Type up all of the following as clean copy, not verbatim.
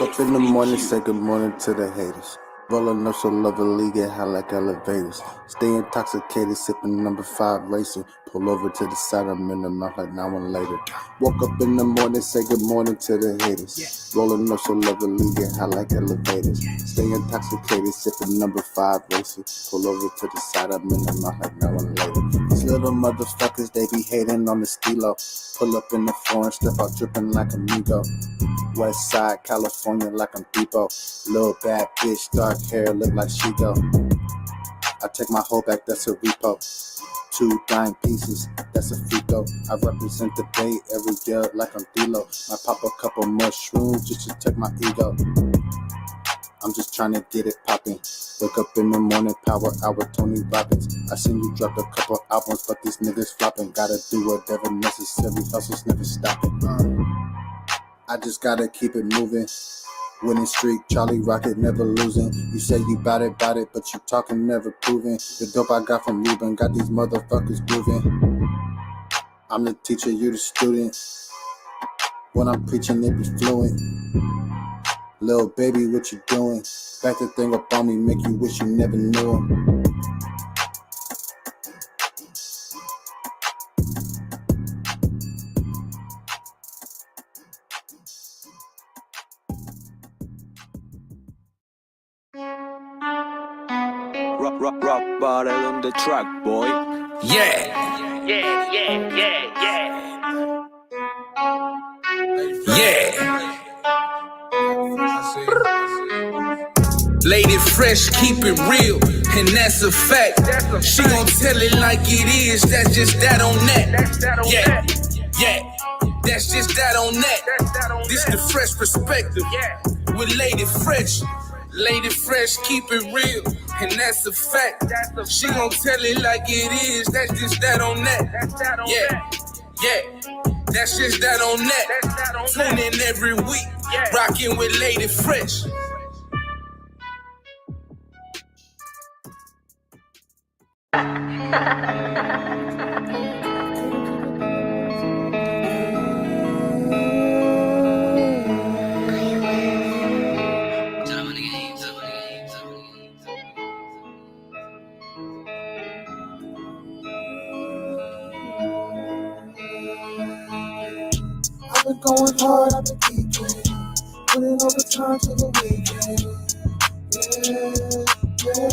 Woke up in the morning, say good morning to the haters. Rolling up so lovely, get high like elevators. Stay intoxicated, sipping number 5 racing. Pull over to the side, I'm in the mouth like now and later. Woke up in the morning, say good morning to the haters. Rolling up so lovely, get high like elevators. Stay intoxicated, sipping number 5 racing. Pull over to the side, I'm in the mouth like now and later. These little motherfuckers, they be hating on the stilo. Pull up in the foreign, step out dripping like amigo. West side, California, like I'm Depot. Little bad bitch, dark hair, look like she go. I take my whole back, that's a repo. 2 dime pieces, that's a Fico. I represent the Bay every year like I'm D-Lo. I pop a couple mushrooms just to take my ego. I'm just trying to get it poppin'. Wake up in the morning, power hour, Tony Robbins. I seen you drop a couple albums, but these niggas flopping. Gotta do whatever necessary, hustle's never stopping. I just gotta keep it moving. Winning streak, Charlie Rocket never losing. You say you bout it, but you talking never proving. The dope I got from Ruben got these motherfuckers grooving. I'm the teacher, you the student. When I'm preaching, it be fluent. Little baby, what you doing? Back the thing up on me, make you wish you never knew him. Rock bottle on the track, boy. Yeah. Lady fresh, keep it real, and that's a fact. She gon' tell it like it is, that's just that on that. Yeah, that's just that on that. This the fresh perspective with Lady Fresh. Lady Fresh, keep it real, and that's a fact. She gon' tell it like it is, that's just that on that. Yeah, that's just that on that. Tune in every week, rockin' with Lady Fresh. I've been going hard, I've been geeking, putting overtime to the weekend. Yeah.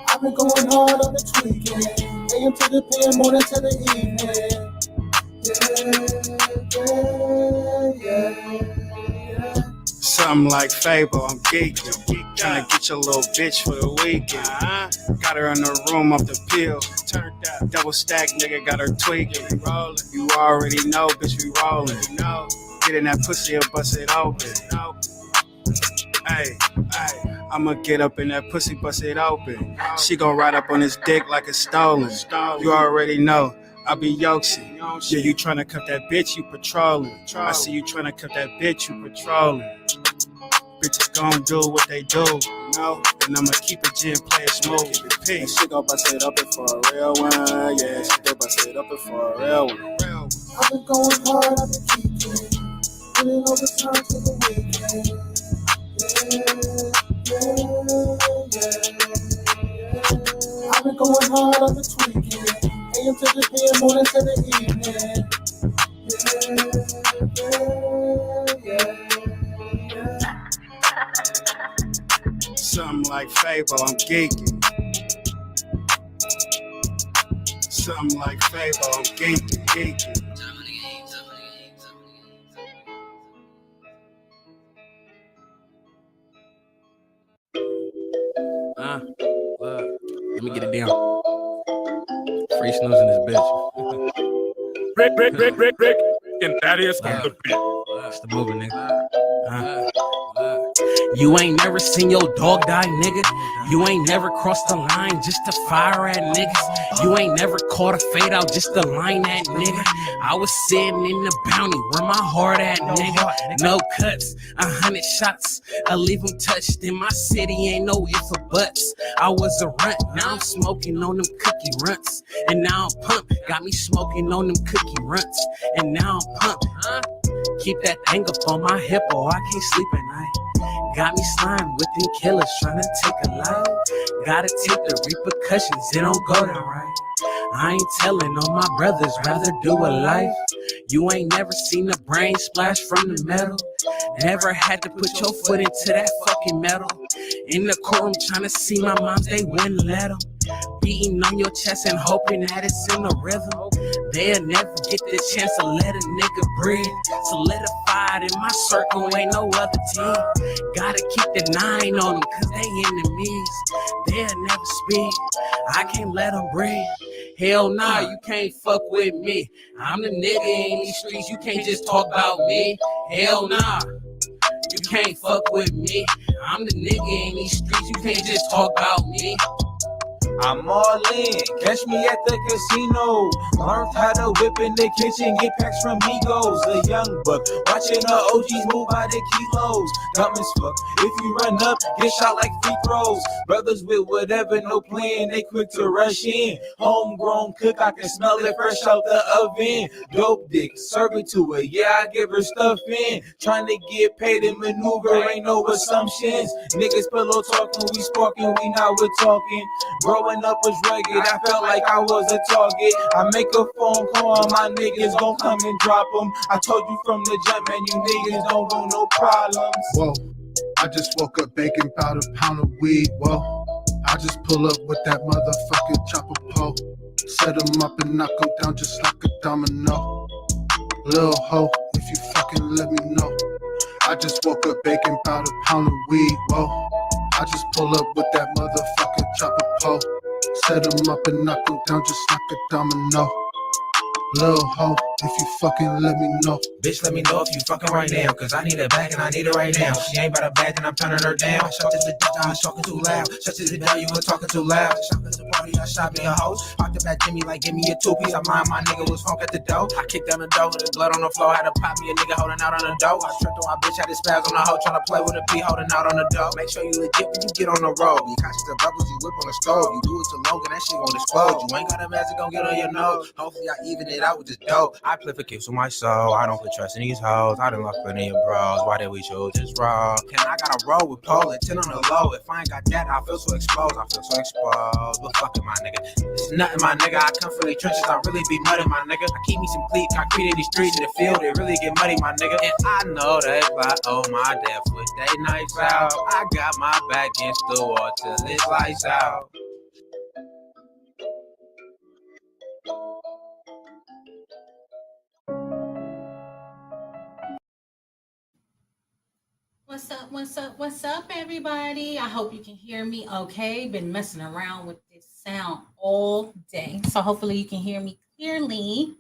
I've been going hard, I've been tweaking, AM to the PM, morning to the evening. Yeah. Something like Fable, I'm geeking. Tryna get your little bitch for the weekend. Got her in the room off the pill. Turned out. Double stack, nigga, got her tweaking. You already know, bitch, we rollin'. Get in that pussy and bust it open. Hey, I'ma get up in that pussy, bust it open. She gon' ride up on his dick like it's stolen. You already know. I be Yoxie. Yeah, you tryna cut that bitch, you patrolling. I see you tryna cut that bitch, you patrolling. Bitches gon' do what they do, and I'ma keep it gin, play it smooth, keep it pink. She gon' bust it up for a real one, yeah. She gon' bust it up for a real one. I've been going hard, I've been geeking, putting overtime to the weekend. Yeah. I've been going hard, I've been tweaking, AM to the PM, morning to the evening. Yeah. Something like Fable, I'm geeking. Something like Fable, I'm geeking. Look, let me get it down. Free snoozing this bitch. Rick, and that is on the beat. That's the moving, nigga. You ain't never seen your dog die, nigga. You ain't never crossed the line just to fire at niggas. You ain't never caught a fade out just to line at nigga. I was sitting in the bounty where my heart at, nigga. No cuts, 100 shots, I leave them touched. In my city ain't no if or buts. I was a runt, now I'm smoking on them cookie runts. And now I'm pumped, got me smoking on them cookie runts. And now I'm pumped, Keep that thing up on my hip or I can't sleep at night. Got me slime with them killers trying to take a life. Gotta take the repercussions, it don't go down right. I ain't telling on my brothers, rather do a life. You ain't never seen the brain splash from the metal. Never had to put your foot into that fucking metal. In the courtroom trying to see my moms, they wouldn't let them. Beating on your chest and hoping that it's in the rhythm. They'll never get the chance to let a nigga breathe. Solidified in my circle, ain't no other team. Gotta keep the 9 on them, cause they enemies. They'll never speak, I can't let them breathe. Hell nah, you can't fuck with me. I'm the nigga in these streets, you can't just talk about me. Hell nah, you can't fuck with me. I'm the nigga in these streets, you can't just talk about me. I'm all in, catch me at the casino. Learned how to whip in the kitchen, get packs from Migos. A young buck, watching the OGs move by the kilos. Dumb as fuck, if you run up, get shot like free throws. Brothers with whatever, no plan, they quick to rush in. Homegrown cook, I can smell it fresh out the oven. Dope dick, serve it to her, yeah, I give her stuff in. Trying to get paid and maneuver, ain't no assumptions. Niggas pillow talking, we sparking, we not with talking. Growing up was rugged, I felt like I was a target. I make a phone call, my niggas gon' come and drop them. I told you from the jump, man, you niggas don't want no problems. Whoa, I just woke up baking powder, pound of weed, whoa. I just pull up with that motherfucking chopper pole. Set him up and knock him down just like a domino. Lil' ho, if you fucking let me know. I just woke up baking powder, pound of weed, whoa. I just pull up with that motherfucking chopper pole. Set him up and knock him down just like a domino. Lil' ho, if you fucking let me know. Bitch, let me know if you fucking right now, cause I need a bag and I need it right now. She ain't about a bag and I'm turning her down. Shut to the dick, I was talking too loud. Shut to the door, you were talking too loud. Shot at the party, I shot me a hoe. Popped up at Jimmy like, give me a 2-piece. I'm lying, my nigga was funk at the door. I kicked down the door with the blood on the floor. Had to pop me a nigga holding out on the door. I tripped on my bitch, had the spaz on the hoe. Trying to play with a P, holding out on the door. Make sure you legit when you get on the road. Be conscious of bubbles you whip on the stove. You do it too long and that shit won't explode. You ain't got a mask, gon' get on your nose. Hopefully I even it out with this dope. I play for keeps with my soul. I don't put trust in these hoes. I done lost plenty of bros. Why did we choose this road? Can I gotta roll with pole and 10 on the low? If I ain't got that, I feel so exposed. I feel so exposed. But fuck it, my nigga. It's nothing, my nigga. I come from the trenches. I really be muddy, my nigga. I keep me some cleat concrete in these streets. In the field, it really get muddy, my nigga. And I know they fly. Oh, my death with they nights out. I got my back against the wall till it's lights out. What's up, everybody? I hope you can hear me okay. Been messing around with this sound all day, so hopefully you can hear me clearly.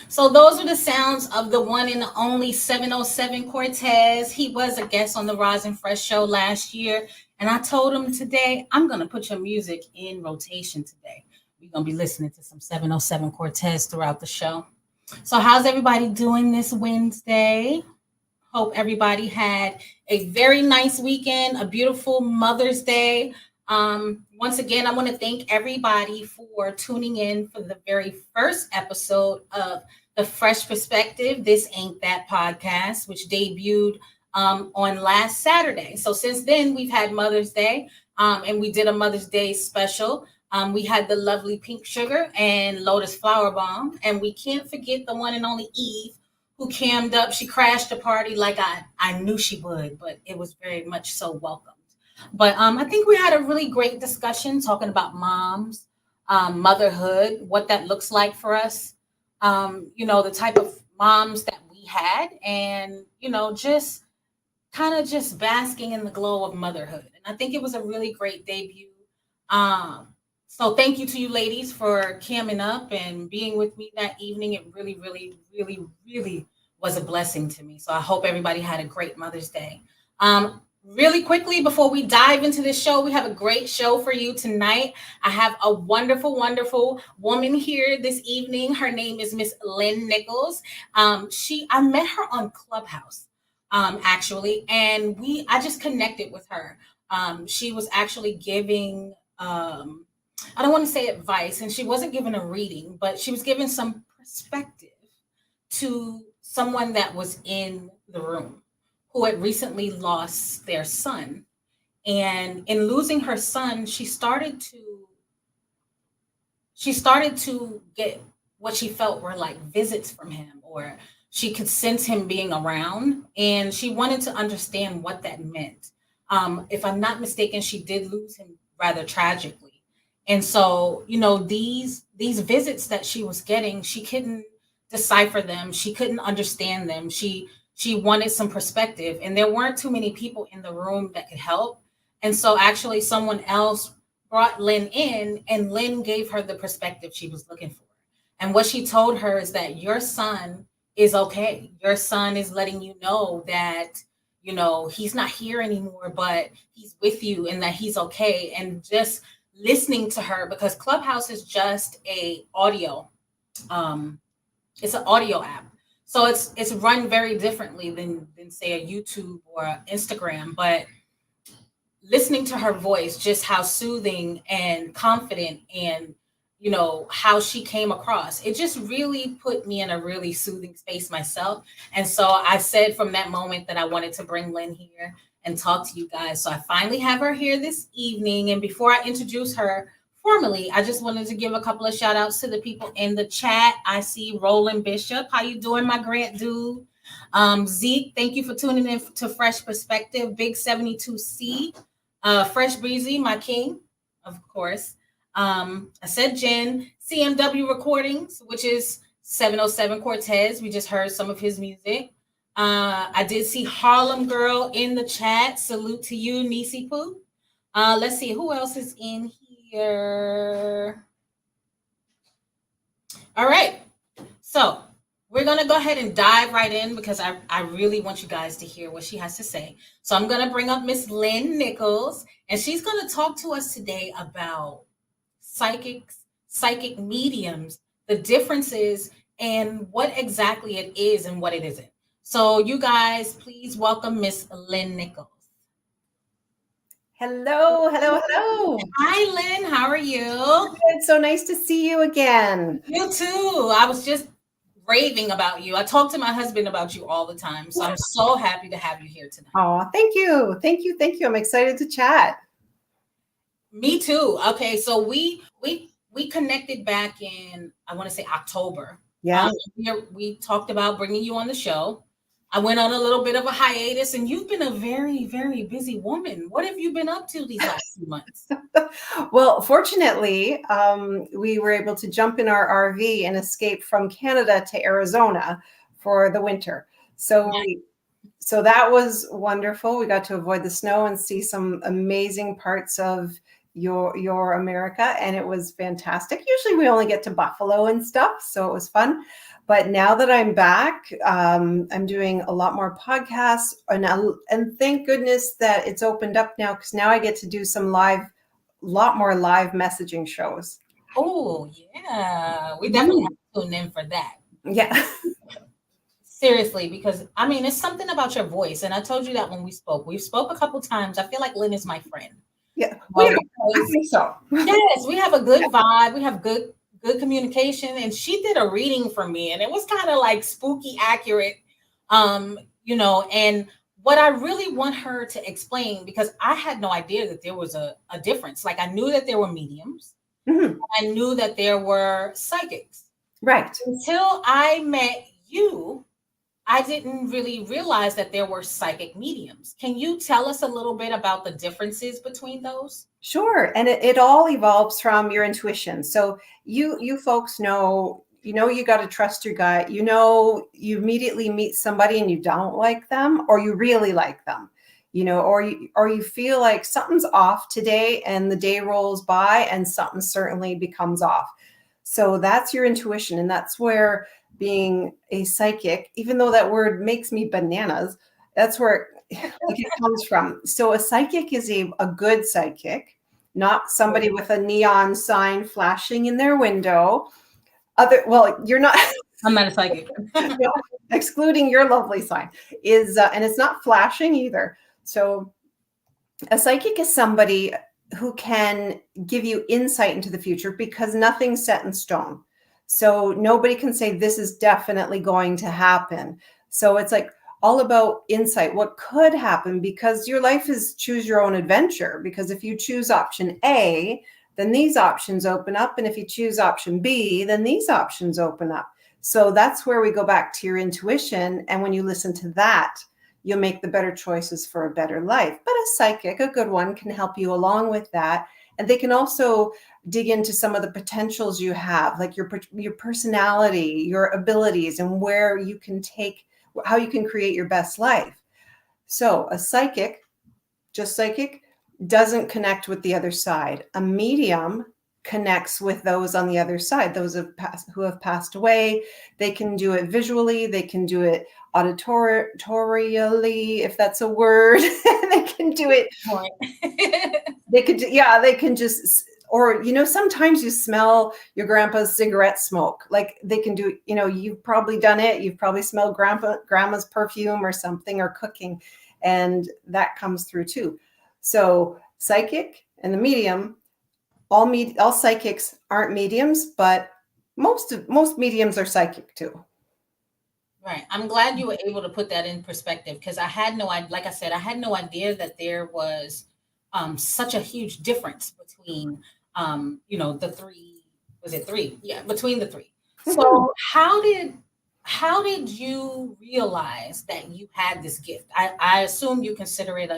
So those are the sounds of the one and only 707 Cortez. He was a guest on the Roz and Fresh show last year, and I told him today, I'm going to put your music in rotation today. We're going to be listening to some 707 Cortez throughout the show. So how's everybody doing this Wednesday? Hope everybody had a very nice weekend, a beautiful Mother's Day. Once again, I want to thank everybody for tuning in for the very first episode of The Fresh Perspective, This Ain't That podcast, which debuted on last Saturday. So since then, we've had Mother's Day, and we did a Mother's Day special. We had the lovely Pink Sugar and Lotus Flower Bomb, and we can't forget the one and only Eve, who cammed up. She crashed the party like I knew she would, but it was very much so welcomed. But I think we had a really great discussion talking about moms, motherhood, what that looks like for us, the type of moms that we had, and, just kind of just basking in the glow of motherhood. And I think it was a really great debut. So thank you to you ladies for camming up and being with me that evening. It really, really, really, really was a blessing to me. So I hope everybody had a great Mother's Day. Really quickly, before we dive into this show, we have a great show for you tonight. I have a wonderful, wonderful woman here this evening. Her name is Miss Lynn Nicholls. I met her on Clubhouse, actually, and I just connected with her. She was actually giving I don't want to say advice, and she wasn't giving a reading, but she was giving some perspective to someone that was in the room who had recently lost their son. And in losing her son, she started to get what she felt were like visits from him, or she could sense him being around, and she wanted to understand what that meant. If I'm not mistaken, she did lose him rather tragically. And so, these visits that she was getting, she couldn't decipher them, she couldn't understand them. She wanted some perspective, and there weren't too many people in the room that could help. And so actually someone else brought Lynn in, and Lynn gave her the perspective she was looking for. And what she told her is that your son is okay. Your son is letting you know that, he's not here anymore, but he's with you and that he's okay. And just listening to her, because Clubhouse is just it's an audio app. So it's run very differently than say a YouTube or Instagram, but listening to her voice, just how soothing and confident, and how she came across, it just really put me in a really soothing space myself. And so I said from that moment that I wanted to bring Lynn here and talk to you guys. So I finally have her here this evening. And before I introduce her formally, I just wanted to give a couple of shout outs to the people in the chat. I see Roland Bishop. How you doing, my Grant dude? Zeke, thank you for tuning in to Fresh Perspective. Big 72C. Fresh Breezy, my king, of course. I said Jen. CMW Recordings, which is 707 Cortez. We just heard some of his music. I did see Harlem Girl in the chat. Salute to you, Nisi Poo. Let's see who else is in here. All right. So we're going to go ahead and dive right in, because I really want you guys to hear what she has to say. So I'm going to bring up Miss Lynn Nicholls, and she's going to talk to us today about psychic mediums, the differences, and what exactly it is and what it isn't. So you guys, please welcome Miss Lynn Nicholls. Hello. Hi, Lynn. How are you? It's so nice to see you again. You too. I was just raving about you. I talk to my husband about you all the time. So I'm so happy to have you here tonight. Oh, thank you. I'm excited to chat. Me too. Okay, so we connected back in, I want to say, October. Yeah. We talked about bringing you on the show. I went on a little bit of a hiatus, and you've been a very, very busy woman. What have you been up to these last few months? Well, fortunately, we were able to jump in our RV and escape from Canada to Arizona for the winter. So that was wonderful. We got to avoid the snow and see some amazing parts of your America, and it was fantastic. Usually we only get to Buffalo and stuff, so it was fun. But now that I'm back, I'm doing a lot more podcasts, and thank goodness that it's opened up now, because now I get to do some lot more live messaging shows. Oh yeah, we definitely have to tune in for that. Yeah. Seriously, because I mean, it's something about your voice, and I told you that when we spoke. We spoke a couple times. I feel like Lynn is my friend. Yeah, I think so. Yes, we have a good vibe. We have good communication. And she did a reading for me, and it was kind of like spooky accurate. And what I really want her to explain, because I had no idea that there was a difference. Like, I knew that there were mediums. Mm-hmm. I knew that there were psychics. Right. Until I met you, I didn't really realize that there were psychic mediums. Can you tell us a little bit about the differences between those? Sure. And it all evolves from your intuition. So you folks know, you got to trust your gut. You immediately meet somebody and you don't like them, or you really like them, or you feel like something's off today, and the day rolls by and something certainly becomes off. So that's your intuition. And that's where being a psychic, even though that word makes me bananas, that's where it comes from. So a psychic is a good psychic, not somebody with a neon sign flashing in their window. You're not. I'm not a psychic. Excluding your lovely sign is, and it's not flashing either. So a psychic is somebody who can give you insight into the future, because nothing's set in stone. So nobody can say this is definitely going to happen. So it's like all about insight, what could happen, because your life is choose your own adventure. Because if you choose option A, then these options open up. And if you choose option B, then these options open up. So that's where we go back to your intuition. And when you listen to that, you'll make the better choices for a better life. But a psychic, a good one, can help you along with that. And they can also dig into some of the potentials you have, like your personality, your abilities, and where you can take, how you can create your best life. So a psychic, just psychic, doesn't connect with the other side. A medium connects with those on the other side, those who have passed away. They can do it visually. They can do it auditorially, if that's a word. They can do it. They can just, or, sometimes you smell your grandpa's cigarette smoke. Like they can do, you've probably done it. You've probably smelled grandma's perfume or something, or cooking. And that comes through too. So psychic and the medium, all psychics aren't mediums, but most mediums are psychic too. Right. I'm glad you were able to put that in perspective, because I had no idea, like I said, I had no idea that there was such a huge difference between, the three, was it three? Yeah, between the three. So how did you realize that you had this gift? I assume you consider it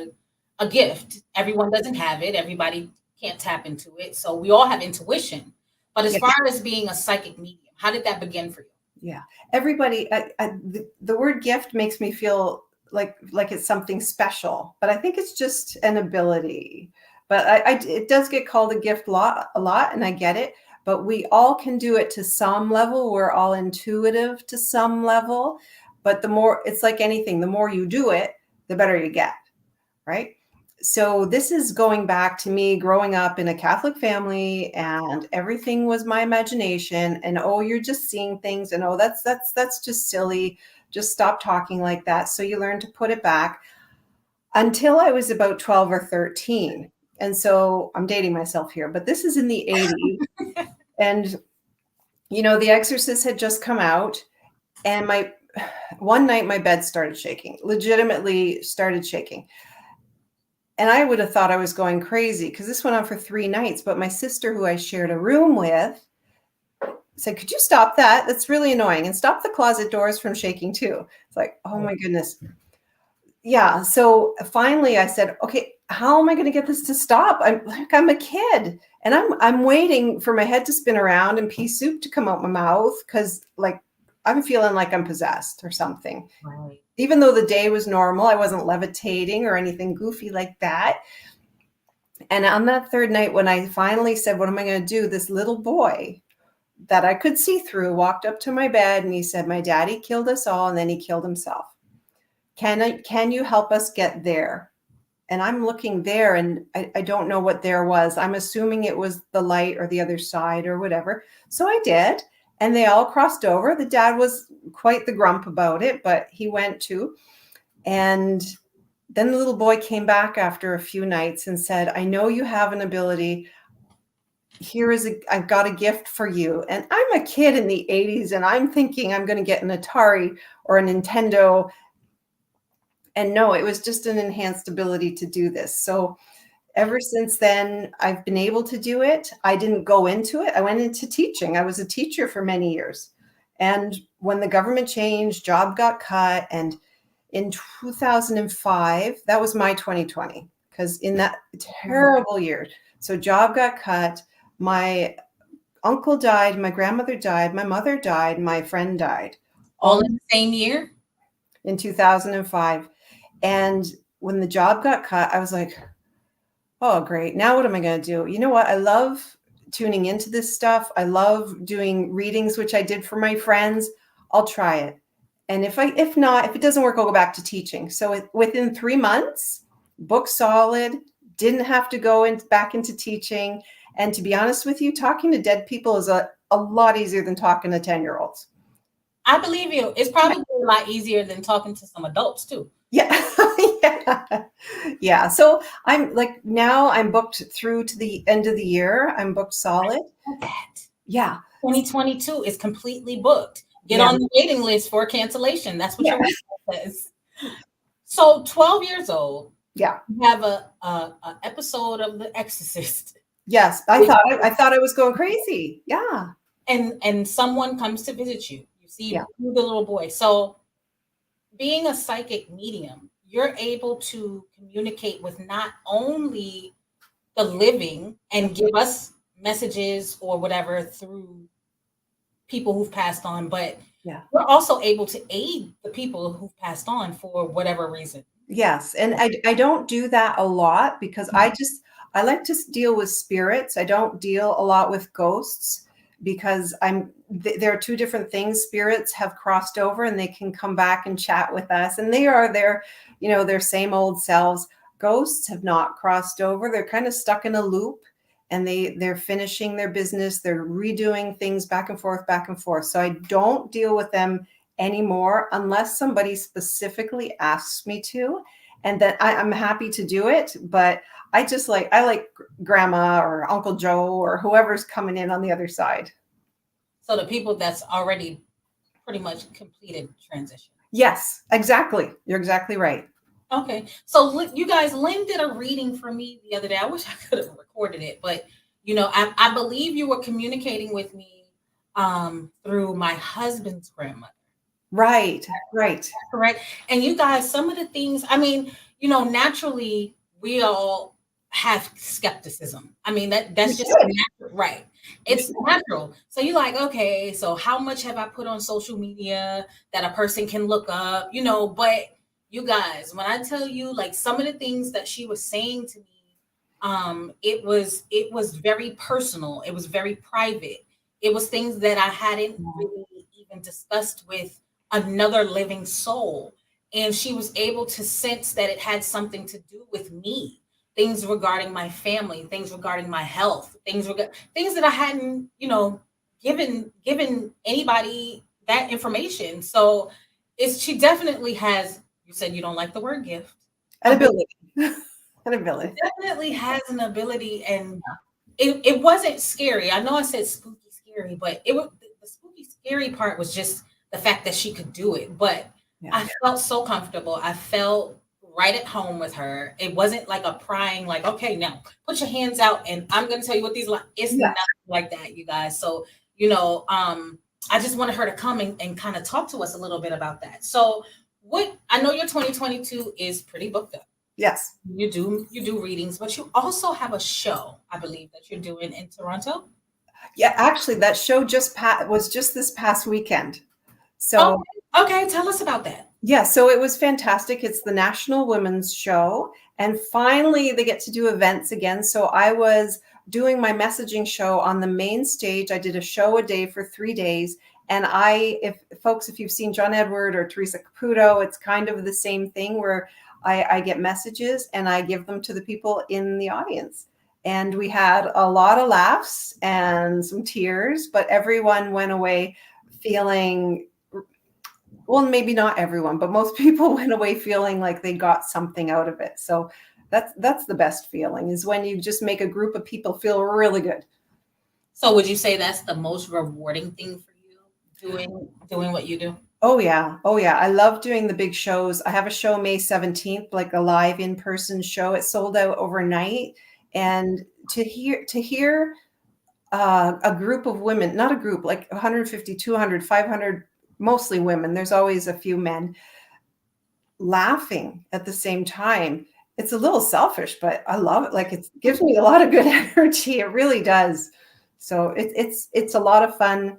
a gift. Everyone doesn't have it. Everybody can't tap into it. So we all have intuition. But as far as being a psychic medium, how did that begin for you? Yeah, everybody, the word gift makes me feel like it's something special, but I think it's just an ability. But it does get called a gift a lot, and I get it. But we all can do it to some level. We're all intuitive to some level. But the more, it's like anything, the more you do it, the better you get, right? So this is going back to me growing up in a Catholic family, and everything was my imagination. And oh, you're just seeing things, and oh, that's just silly. Just stop talking like that. So you learn to put it back, until I was about 12 or 13. And so I'm dating myself here, but this is in the 80s. And The Exorcist had just come out, and one night my bed started shaking, legitimately started shaking. And I would have thought I was going crazy, because this went on for 3 nights. But my sister, who I shared a room with, said, "Could you stop that? That's really annoying. And stop the closet doors from shaking too." It's like, oh my goodness. Yeah. So finally I said, okay, how am I going to get this to stop? I'm a kid, and I'm waiting for my head to spin around and pea soup to come out my mouth, because I'm feeling like I'm possessed or something. Right. Even though the day was normal, I wasn't levitating or anything goofy like that. And on that 3rd night, when I finally said, what am I going to do? This little boy that I could see through walked up to my bed, and he said, my daddy killed us all, and then he killed himself. Can you help us get there? And I'm looking there, and I don't know what there was. I'm assuming it was the light or the other side or whatever. So I did. And they all crossed over. The dad was quite the grump about it, but he went too. And then the little boy came back after a few nights and said, I know you have an ability. I've got a gift for you. And I'm a kid in the 80s, and I'm thinking I'm going to get an Atari or a Nintendo. And no, it was just an enhanced ability to do this. So ever since then, I've been able to do it. I didn't go into it. I went into teaching. I was a teacher for many years. And when the government changed, job got cut. And in 2005, that was my 2020, because in that terrible year, so job got cut. My uncle died. My grandmother died. My mother died. My friend died. All in the same year? In 2005. And when the job got cut, I was like, oh, great. Now what am I going to do? You know what? I love tuning into this stuff. I love doing readings, which I did for my friends. I'll try it. And if it doesn't work, I'll go back to teaching. So within 3 months, book solid, didn't have to go back into teaching. And to be honest with you, talking to dead people is a lot easier than talking to 10-year-olds. I believe you. It's probably a lot easier than talking to some adults too. Yeah. Yeah. So now I'm booked through to the end of the year. I'm booked solid. Yeah. 2022 is completely booked. Get Yeah. on the waiting list for cancellation. That's what Yeah. your website says. So 12 years old, Yeah. you have a episode of The Exorcist. Yes. I thought I was going crazy. Yeah. And someone comes to visit you. You see Yeah. the little boy. So being a psychic medium, you're able to communicate with not only the living and give us messages or whatever through people who've passed on, but Yeah. we're also able to aid the people who've passed on for whatever reason. Yes. And I don't do that a lot because I like to deal with spirits. I don't deal a lot with ghosts because there are two different things. Spirits have crossed over and they can come back and chat with us, and they are their same old selves. Ghosts have not crossed over. They're kind of stuck in a loop, and they're finishing their business. They're redoing things back and forth, back and forth. So I don't deal with them anymore unless somebody specifically asks me to, and that I'm happy to do it. But I like grandma or Uncle Joe or whoever's coming in on the other side. So the people that's already pretty much completed transition. Yes, exactly. You're exactly right. Okay. So you guys, Lynn did a reading for me the other day. I wish I could have recorded it, but I believe you were communicating with me through my husband's grandmother. Right. Correct. And you guys, some of the things, I mean, naturally we all have skepticism. I mean, that's just natural, right? It's natural. So you're like, okay, so how much have I put on social media that a person can look up, but you guys, when I tell you like some of the things that she was saying to me, it was very personal. It was very private. It was things that I hadn't really even discussed with another living soul. And she was able to sense that it had something to do with me, things regarding my family, things regarding my health, things that I hadn't, given anybody that information. So she definitely has, you said you don't like the word gift. An ability. An ability. Definitely has an ability, and it wasn't scary. I know I said spooky scary, but the spooky scary part was just the fact that she could do it. But I felt so comfortable. I felt right at home with her. It wasn't like a prying, like, okay, now put your hands out and I'm going to tell you what these it's nothing like that, you guys. So, I just wanted her to come and kind of talk to us a little bit about that. So I know your 2022 is pretty booked up. Yes. You do readings, but you also have a show, I believe, that you're doing in Toronto. Yeah, actually that show was just this past weekend. So okay, tell us about that. Yeah, so it was fantastic. It's the National Women's Show, and finally they get to do events again. So I was doing my messaging show on the main stage. I did a show a day for 3 days, and if you've seen John Edward or Teresa Caputo, it's kind of the same thing where I get messages and I give them to the people in the audience. And we had a lot of laughs and some tears, but everyone went away feeling, well, maybe not everyone, but most people went away feeling like they got something out of it. So that's the best feeling, is when you just make a group of people feel really good. So would you say that's the most rewarding thing for you, doing what you do? Oh yeah. I love doing the big shows. I have a show May 17th, like a live in-person show. It sold out overnight. And to hear a group of women, not a group, like 150, 200, 500, mostly women, there's always a few men, laughing at the same time. It's a little selfish, but I love it. Like, it gives me a lot of good energy. It really does. So it's a lot of fun.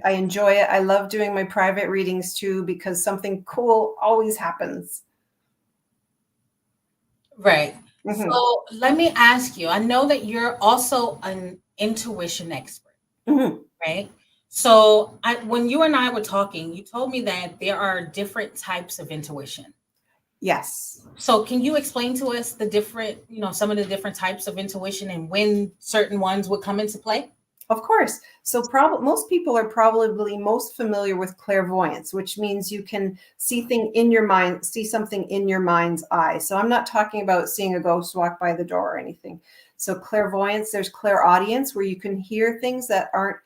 I enjoy it. I love doing my private readings too, because something cool always happens. Right. Mm-hmm. So let me ask you, I know that you're also an intuition expert, right? So when you and I were talking, you told me that there are different types of intuition. Yes. So can you explain to us the different, some of the different types of intuition and when certain ones would come into play? Of course. So most people are probably most familiar with clairvoyance, which means you can see something in your mind's eye. So I'm not talking about seeing a ghost walk by the door or anything. So clairvoyance, there's clairaudience, where you can hear things that aren't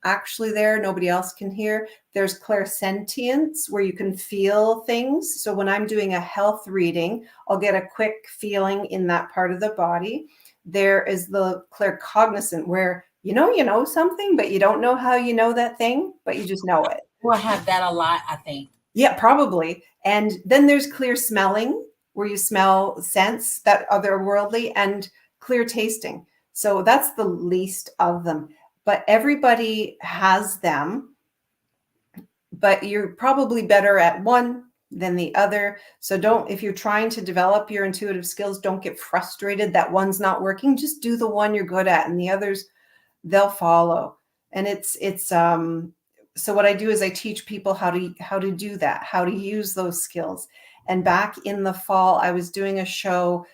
actually there, nobody else can hear. There's clairsentience, where you can feel things. So when I'm doing a health reading, I'll get a quick feeling in that part of the body. There is the claircognizant, where you know something, but you don't know how you know that thing, but you just know it. We'll have that a lot, I think. Yeah, probably. And then there's clear smelling, where you smell, sense that otherworldly, and clear tasting. So that's the least of them. But everybody has them. But you're probably better at one than the other. So if you're trying to develop your intuitive skills, don't get frustrated that one's not working. Just do the one you're good at, and the others, they'll follow. And so what I do is I teach people how to do that, how to use those skills. And back in the fall, I was doing a show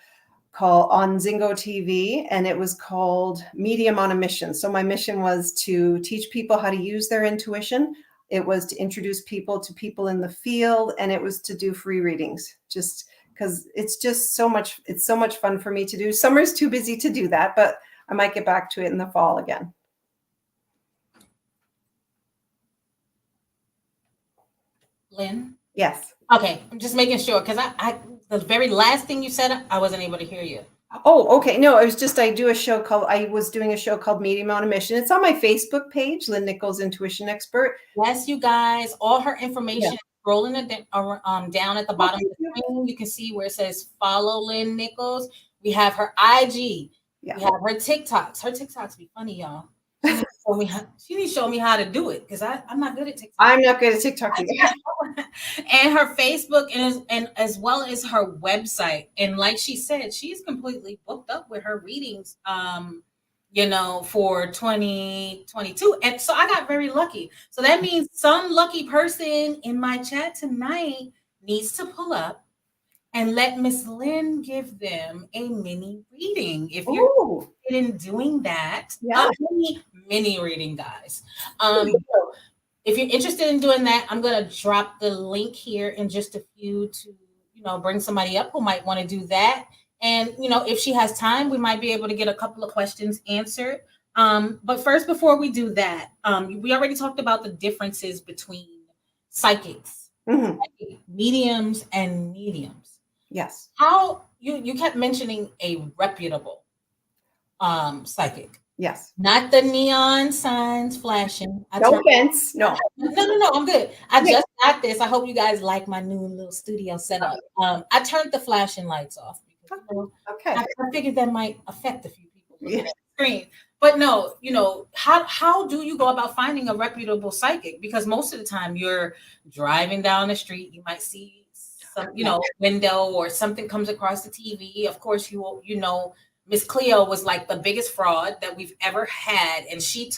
on Zingo TV, and it was called Medium on a Mission. So my mission was to teach people how to use their intuition. It was to introduce people to people in the field, and it was to do free readings, just because it's so much fun for me to do. Summer's too busy to do that, but I might get back to it in the fall again. Lynn? Yes. Okay, I'm just making sure, because I the very last thing you said, I wasn't able to hear you. Oh, okay. No, it was just I was doing a show called Medium on a Mission. It's on my Facebook page, Lynn Nicholls, Intuition Expert. Yes, you guys, all her information is scrolling down at the bottom of the screen. You can see where it says follow Lynn Nicholls. We have her IG. Yeah. We have her TikToks. Her TikToks be funny, y'all. She needs to show me how to do it, because I'm not good at TikTok. I'm not good at TikTok either. And her Facebook and as well as her website. And like she said, she's completely booked up with her readings, for 2022. And so I got very lucky. So that means some lucky person in my chat tonight needs to pull up and let Miss Lynn give them a mini reading. If you're interested in doing that, mini reading, guys. If you're interested in doing that, I'm going to drop the link here in just a few to, bring somebody up who might want to do that. And, if she has time, we might be able to get a couple of questions answered. But first, before we do that, we already talked about the differences between psychics, mediums, and mediums. Yes. How you kept mentioning a reputable psychic. Yes. Not the neon signs flashing. No offense. No. No, I'm good. I just got this. I hope you guys like my new little studio setup. I turned the flashing lights off because I figured that might affect a few people looking at the screen. But no, how do you go about finding a reputable psychic? Because most of the time you're driving down the street, you might see some, window or something comes across the TV. Of course, Miss Cleo was like the biggest fraud that we've ever had, and she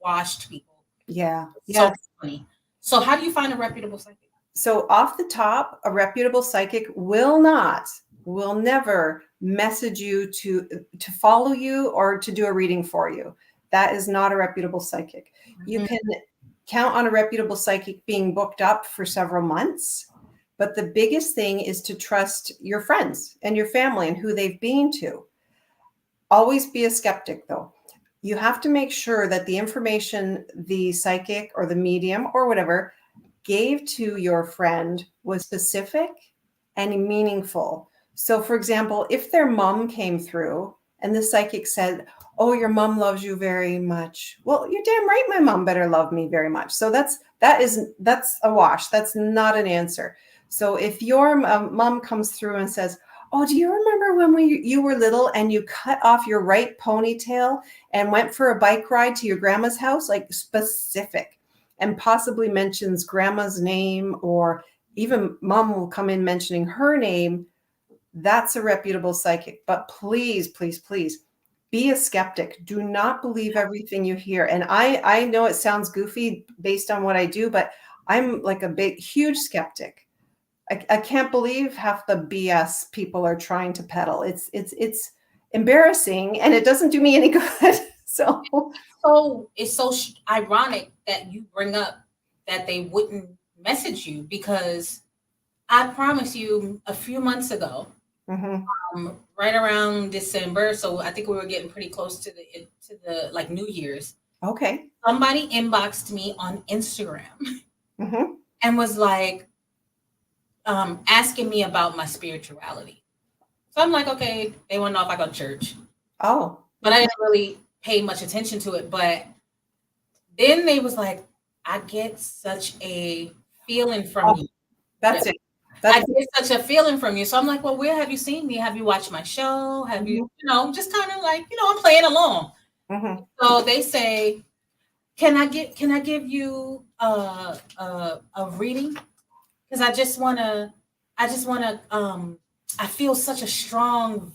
washed people. Yeah. So funny. So how do you find a reputable psychic? So off the top, a reputable psychic will never message you to follow you or to do a reading for you. That is not a reputable psychic. You can count on a reputable psychic being booked up for several months, but the biggest thing is to trust your friends and your family and who they've been to. Always be a skeptic, though. You have to make sure that the information the psychic or the medium or whatever gave to your friend was specific and meaningful. So, for example, if their mom came through and the psychic said, "Oh, your mom loves you very much." Well, you're damn right my mom better love me very much. So that's a wash. That's not an answer. So if your mom comes through and says, "Oh, do you remember when you were little and you cut off your right ponytail and went for a bike ride to your grandma's house?" Like specific, and possibly mentions grandma's name, or even mom will come in mentioning her name. That's a reputable psychic. But please, please, please be a skeptic. Do not believe everything you hear. And I know it sounds goofy based on what I do, but I'm like a huge skeptic. I can't believe half the BS people are trying to peddle. It's embarrassing, and it doesn't do me any good. So it's so ironic that you bring up that they wouldn't message you, because I promise you a few months ago, right around December. So I think we were getting pretty close to the like New Year's. Okay. Somebody inboxed me on Instagram Mm-hmm. and was like asking me about my spirituality. So I'm like, okay, they want to know if I go to church. Oh. But I didn't really pay much attention to it. But then they was like, I get such a feeling from you. That's it. I get such a feeling from you. So I'm like, well, where have you seen me? Have you watched my show? Have you, just kind of like, I'm playing along. Mm-hmm. So they say, can I give you a reading? Because I feel such a strong,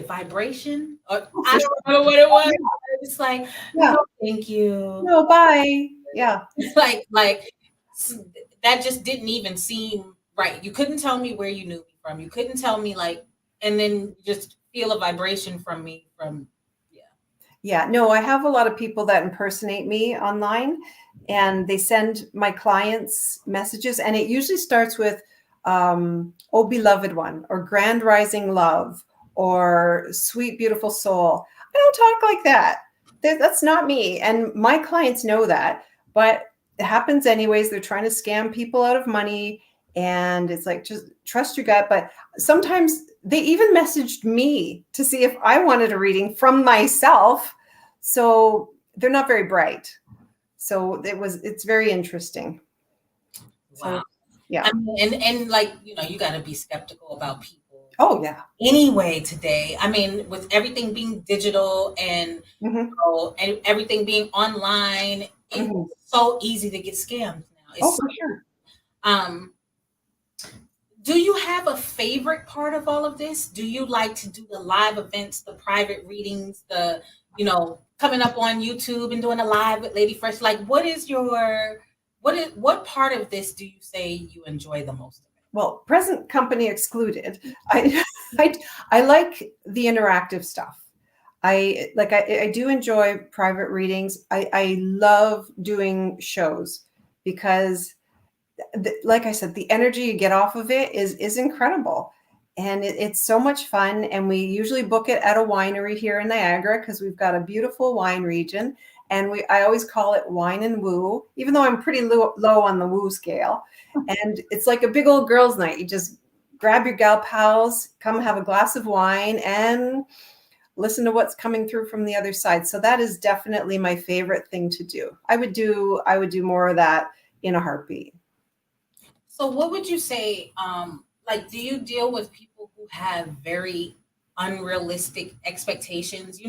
vibration? Or, I don't know what it was. It's like, no, thank you. No, bye. Yeah. like that just didn't even seem right. You couldn't tell me where you knew me from. You couldn't tell me and then just feel a vibration from me from. Yeah, no, I have a lot of people that impersonate me online, and they send my clients messages, and it usually starts with, "Oh, beloved one," or "Grand rising love," or "Sweet beautiful soul." I don't talk like that. That's not me, and my clients know that. But it happens anyways. They're trying to scam people out of money, and it's like, just trust your gut. But sometimes they even messaged me to see if I wanted a reading from myself. So they're not very bright. So it's very interesting. Wow. So, yeah. I mean, and like, you got to be skeptical about people. Oh, yeah. Anyway, today, I mean, with everything being digital and, and everything being online, it's so easy to get scammed now. It's for sure. Do you have a favorite part of all of this? Do you like to do the live events, the private readings, the, coming up on YouTube and doing a live with Lady Fresh? Like, what part of this do you say you enjoy the most? Well, present company excluded. I like the interactive stuff. I do enjoy private readings. I love doing shows because, like I said, the energy you get off of it is incredible. And it's so much fun. And we usually book it at a winery here in Niagara because we've got a beautiful wine region. And I always call it wine and woo, even though I'm pretty low on the woo scale. And it's like a big old girls' night. You just grab your gal pals, come have a glass of wine, and listen to what's coming through from the other side. So that is definitely my favorite thing to do. I would do more of that in a heartbeat. So what would you say, do you deal with people who have very unrealistic expectations?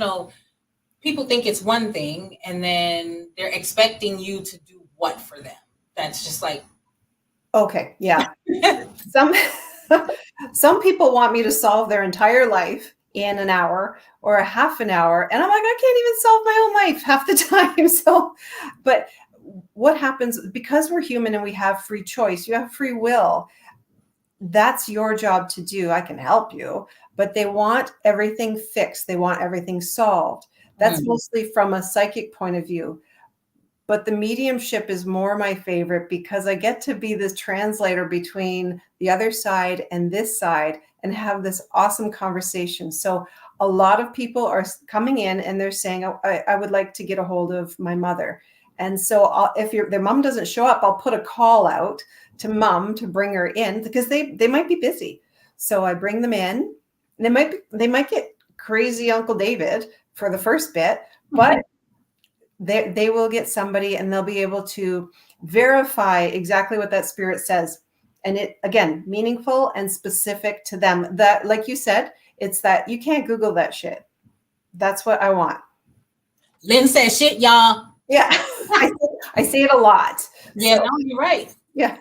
People think it's one thing and then they're expecting you to do what for them? That's just like. Okay. Yeah. Some people want me to solve their entire life in an hour or a half an hour. And I'm like, I can't even solve my own life half the time. So, but what happens, because we're human and we have free choice, you have free will. That's your job to do. I can help you, but they want everything fixed. They want everything solved. That's mostly from a psychic point of view. But the mediumship is more my favorite because I get to be this translator between the other side and this side and have this awesome conversation. So a lot of people are coming in and they're saying, I would like to get a hold of my mother. And so if their mom doesn't show up, I'll put a call out to mom to bring her in because they might be busy. So I bring them in. And they might get crazy Uncle David for the first bit, but they will get somebody and they'll be able to verify exactly what that spirit says. And it, again, meaningful and specific to them. That, like you said, it's that you can't Google that shit. That's what I want. Lynn says shit, y'all. Yeah, I say it a lot. Yeah, no, you're right. Yeah,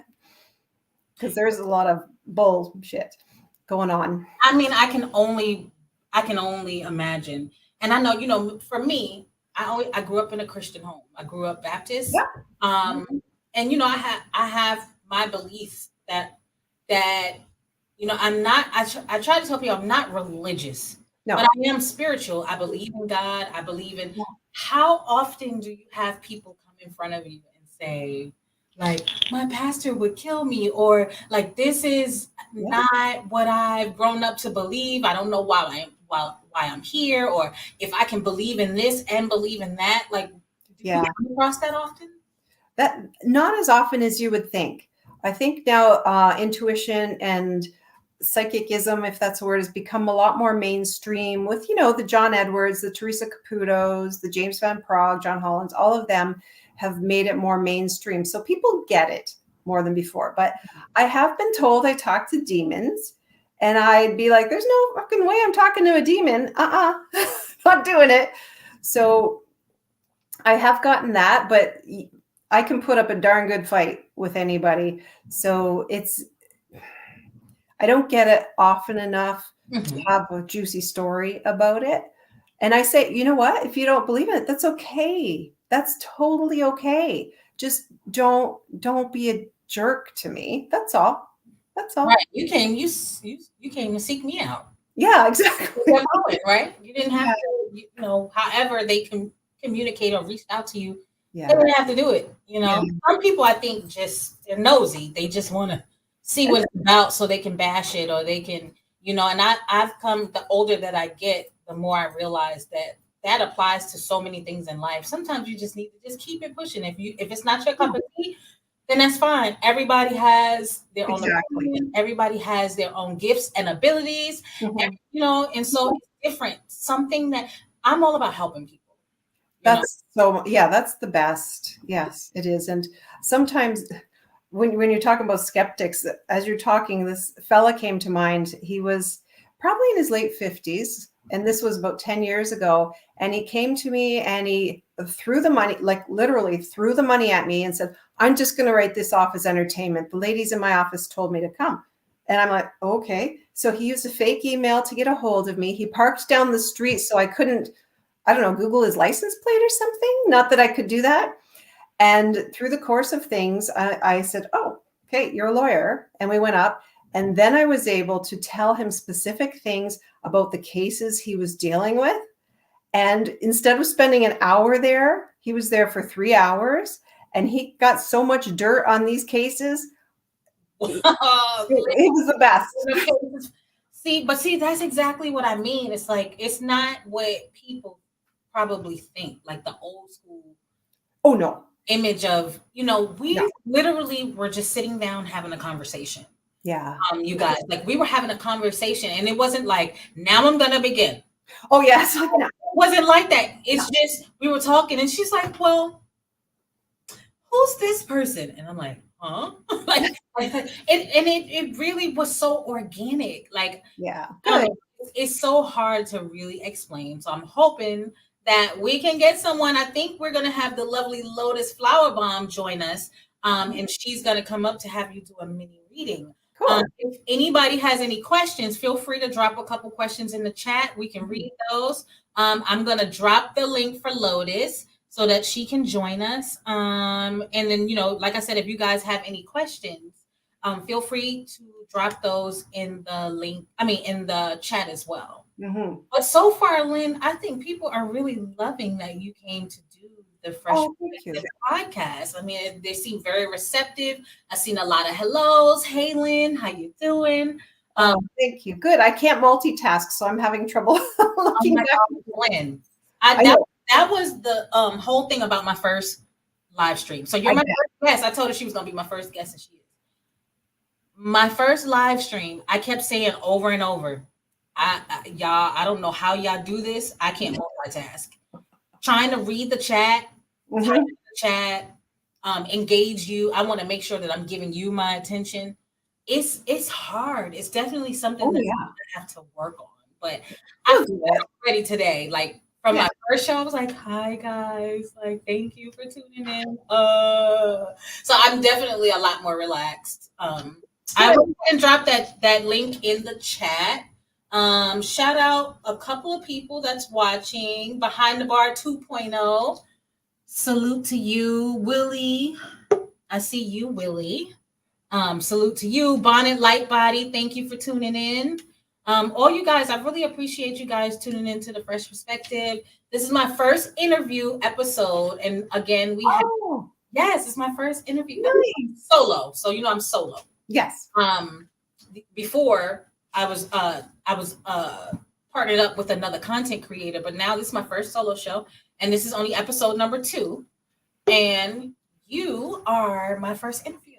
because there's a lot of bullshit going on. I mean, I can only imagine. And I know, for me, I grew up in a Christian home. I grew up Baptist. Yeah. And I have my beliefs that I'm not. I try to tell people I'm not religious, but I am spiritual. I believe in God. I believe in. How often do you have people come in front of you and say, like, my pastor would kill me, or like, this is not what I've grown up to believe. I don't know why I'm here, or if I can believe in this and believe in that. Like, do you come across that often? That not as often as you would think. I think now intuition and psychicism, if that's a word, has become a lot more mainstream with, the John Edwards, the Teresa Caputos, the James Van Praagh, John Hollands, all of them have made it more mainstream. So people get it more than before. But I have been told I talk to demons, and I'd be like, there's no fucking way I'm talking to a demon. Not doing it. So I have gotten that, but I can put up a darn good fight with anybody. So I don't get it often enough to have a juicy story about it. And I say, you know what? If you don't believe in it, that's okay. That's totally okay. Just don't be a jerk to me. That's all. That's all. Right. You came to seek me out. Yeah, exactly. Right. You didn't have to, however they can communicate or reach out to you. Yeah. They didn't have to do it. Some people, I think, they're nosy. They just want to see what it's about so they can bash it, or they can, and I've come, the older that I get, the more I realize that applies to so many things in life. Sometimes you just need to just keep it pushing. If it's not your cup of tea, then that's fine. Everybody has their own opinion. Everybody has their own gifts and abilities, and so it's different. Something that I'm all about helping people. That's the best. Yes, it is. And sometimes when you're talking about skeptics, as you're talking, this fella came to mind. He was probably in his late 50s, and this was about 10 years ago. And he came to me and he threw the money, like literally threw the money at me and said, I'm just going to write this off as entertainment. The ladies in my office told me to come. And I'm like, okay. So he used a fake email to get a hold of me. He parked down the street so I couldn't, Google his license plate or something. Not that I could do that. And through the course of things, I said, oh, okay, you're a lawyer. And we went up. And then I was able to tell him specific things about the cases he was dealing with. And instead of spending an hour there, he was there for 3 hours. And he got so much dirt on these cases. It was the best. See, that's exactly what I mean. It's like, it's not what people probably think, like the old school. Oh, no. Image of, literally were just sitting down having a conversation. Yeah. You guys, like, we were having a conversation, and it wasn't like, now I'm gonna begin. Oh, yes. It wasn't like that. It's just, we were talking, and she's like, well, who's this person? And I'm like, huh? It really was so organic. Like, yeah, it's so hard to really explain. So I'm hoping that we can get someone. I think we're going to have the lovely Lotus Flower Bomb join us. And she's going to come up to have you do a mini reading. Cool. If anybody has any questions, feel free to drop a couple questions in the chat. We can read those. I'm going to drop the link for Lotus so that she can join us. And then, like I said, if you guys have any questions, feel free to drop those in the chat as well. Mm-hmm. But so far, Lynn, I think people are really loving that you came to do the Fresh podcast. I mean, they seem very receptive. I've seen a lot of hellos. Hey, Lynn, how you doing? Thank you. Good. I can't multitask, so I'm having trouble looking back. Lynn, that was the whole thing about my first live stream. So you're my first guest. I told her she was going to be my first guest, and she is. My first live stream, I kept saying over and over, y'all, I don't know how y'all do this. I can't multitask. Trying to read the chat, engage you. I want to make sure that I'm giving you my attention. It's hard. It's definitely something that I have to work on. But I'm ready today. Like, from my first show, I was like, hi guys, like, thank you for tuning in. So I'm definitely a lot more relaxed. I will drop that link in the chat. Shout out a couple of people that's watching. Behind the Bar 2.0. Salute to you, Willie. I see you, Willie. Salute to you, Bonnet Light Body. Thank you for tuning in. All you guys, I really appreciate you guys tuning in to The Fresh Perspective. This is my first interview episode. And again, it's my first interview solo. So, I'm solo. Yes. before I was partnered up with another content creator, but now this is my first solo show, and this is only episode number 2, and you are my first interview.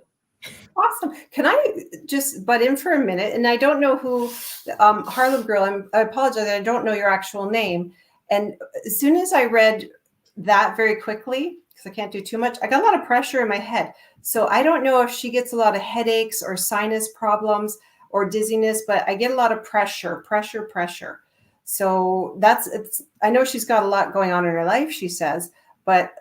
Awesome. Can I just butt in for a minute? And I don't know who, Harlem Girl, I apologize. I don't know your actual name. And as soon as I read that very quickly, because I can't do too much, I got a lot of pressure in my head. So I don't know if she gets a lot of headaches or sinus problems or dizziness, but I get a lot of pressure. So I know she's got a lot going on in her life, she says, but